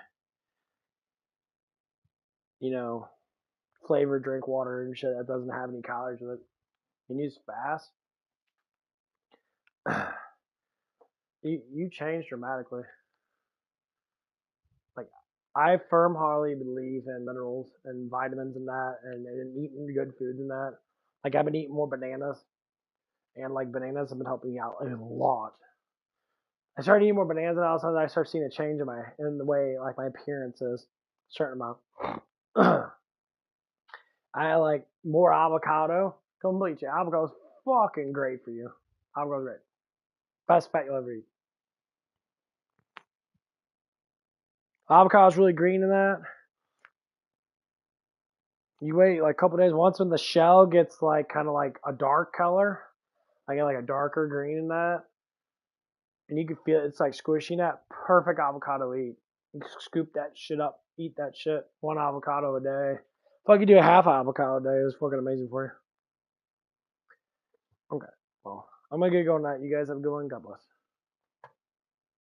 Speaker 1: you know, flavored drink water and shit that doesn't have any calories in it, and you just fast, you change dramatically. Like, I firmly believe in minerals and vitamins and that, and eating good foods and that. Like, I've been eating more bananas, and like bananas have been helping me out a lot. I started eating more bananas, and all of a sudden I started seeing a change in the way like my appearance is, a certain amount. I like more avocado. Complete avocado's fucking great for you. Avocado's great. Best fat you'll ever eat. Avocado's really green in that. You wait like a couple days. Once when the shell gets like kind of like a dark color, I get like a darker green in that, and you can feel it's like squishy. That perfect avocado to eat. You scoop that shit up, eat that shit. 1 avocado a day. If I could do a half avocado a day, it's fucking amazing for you. Okay, well, I'm gonna get going. That you guys have a good one. God bless.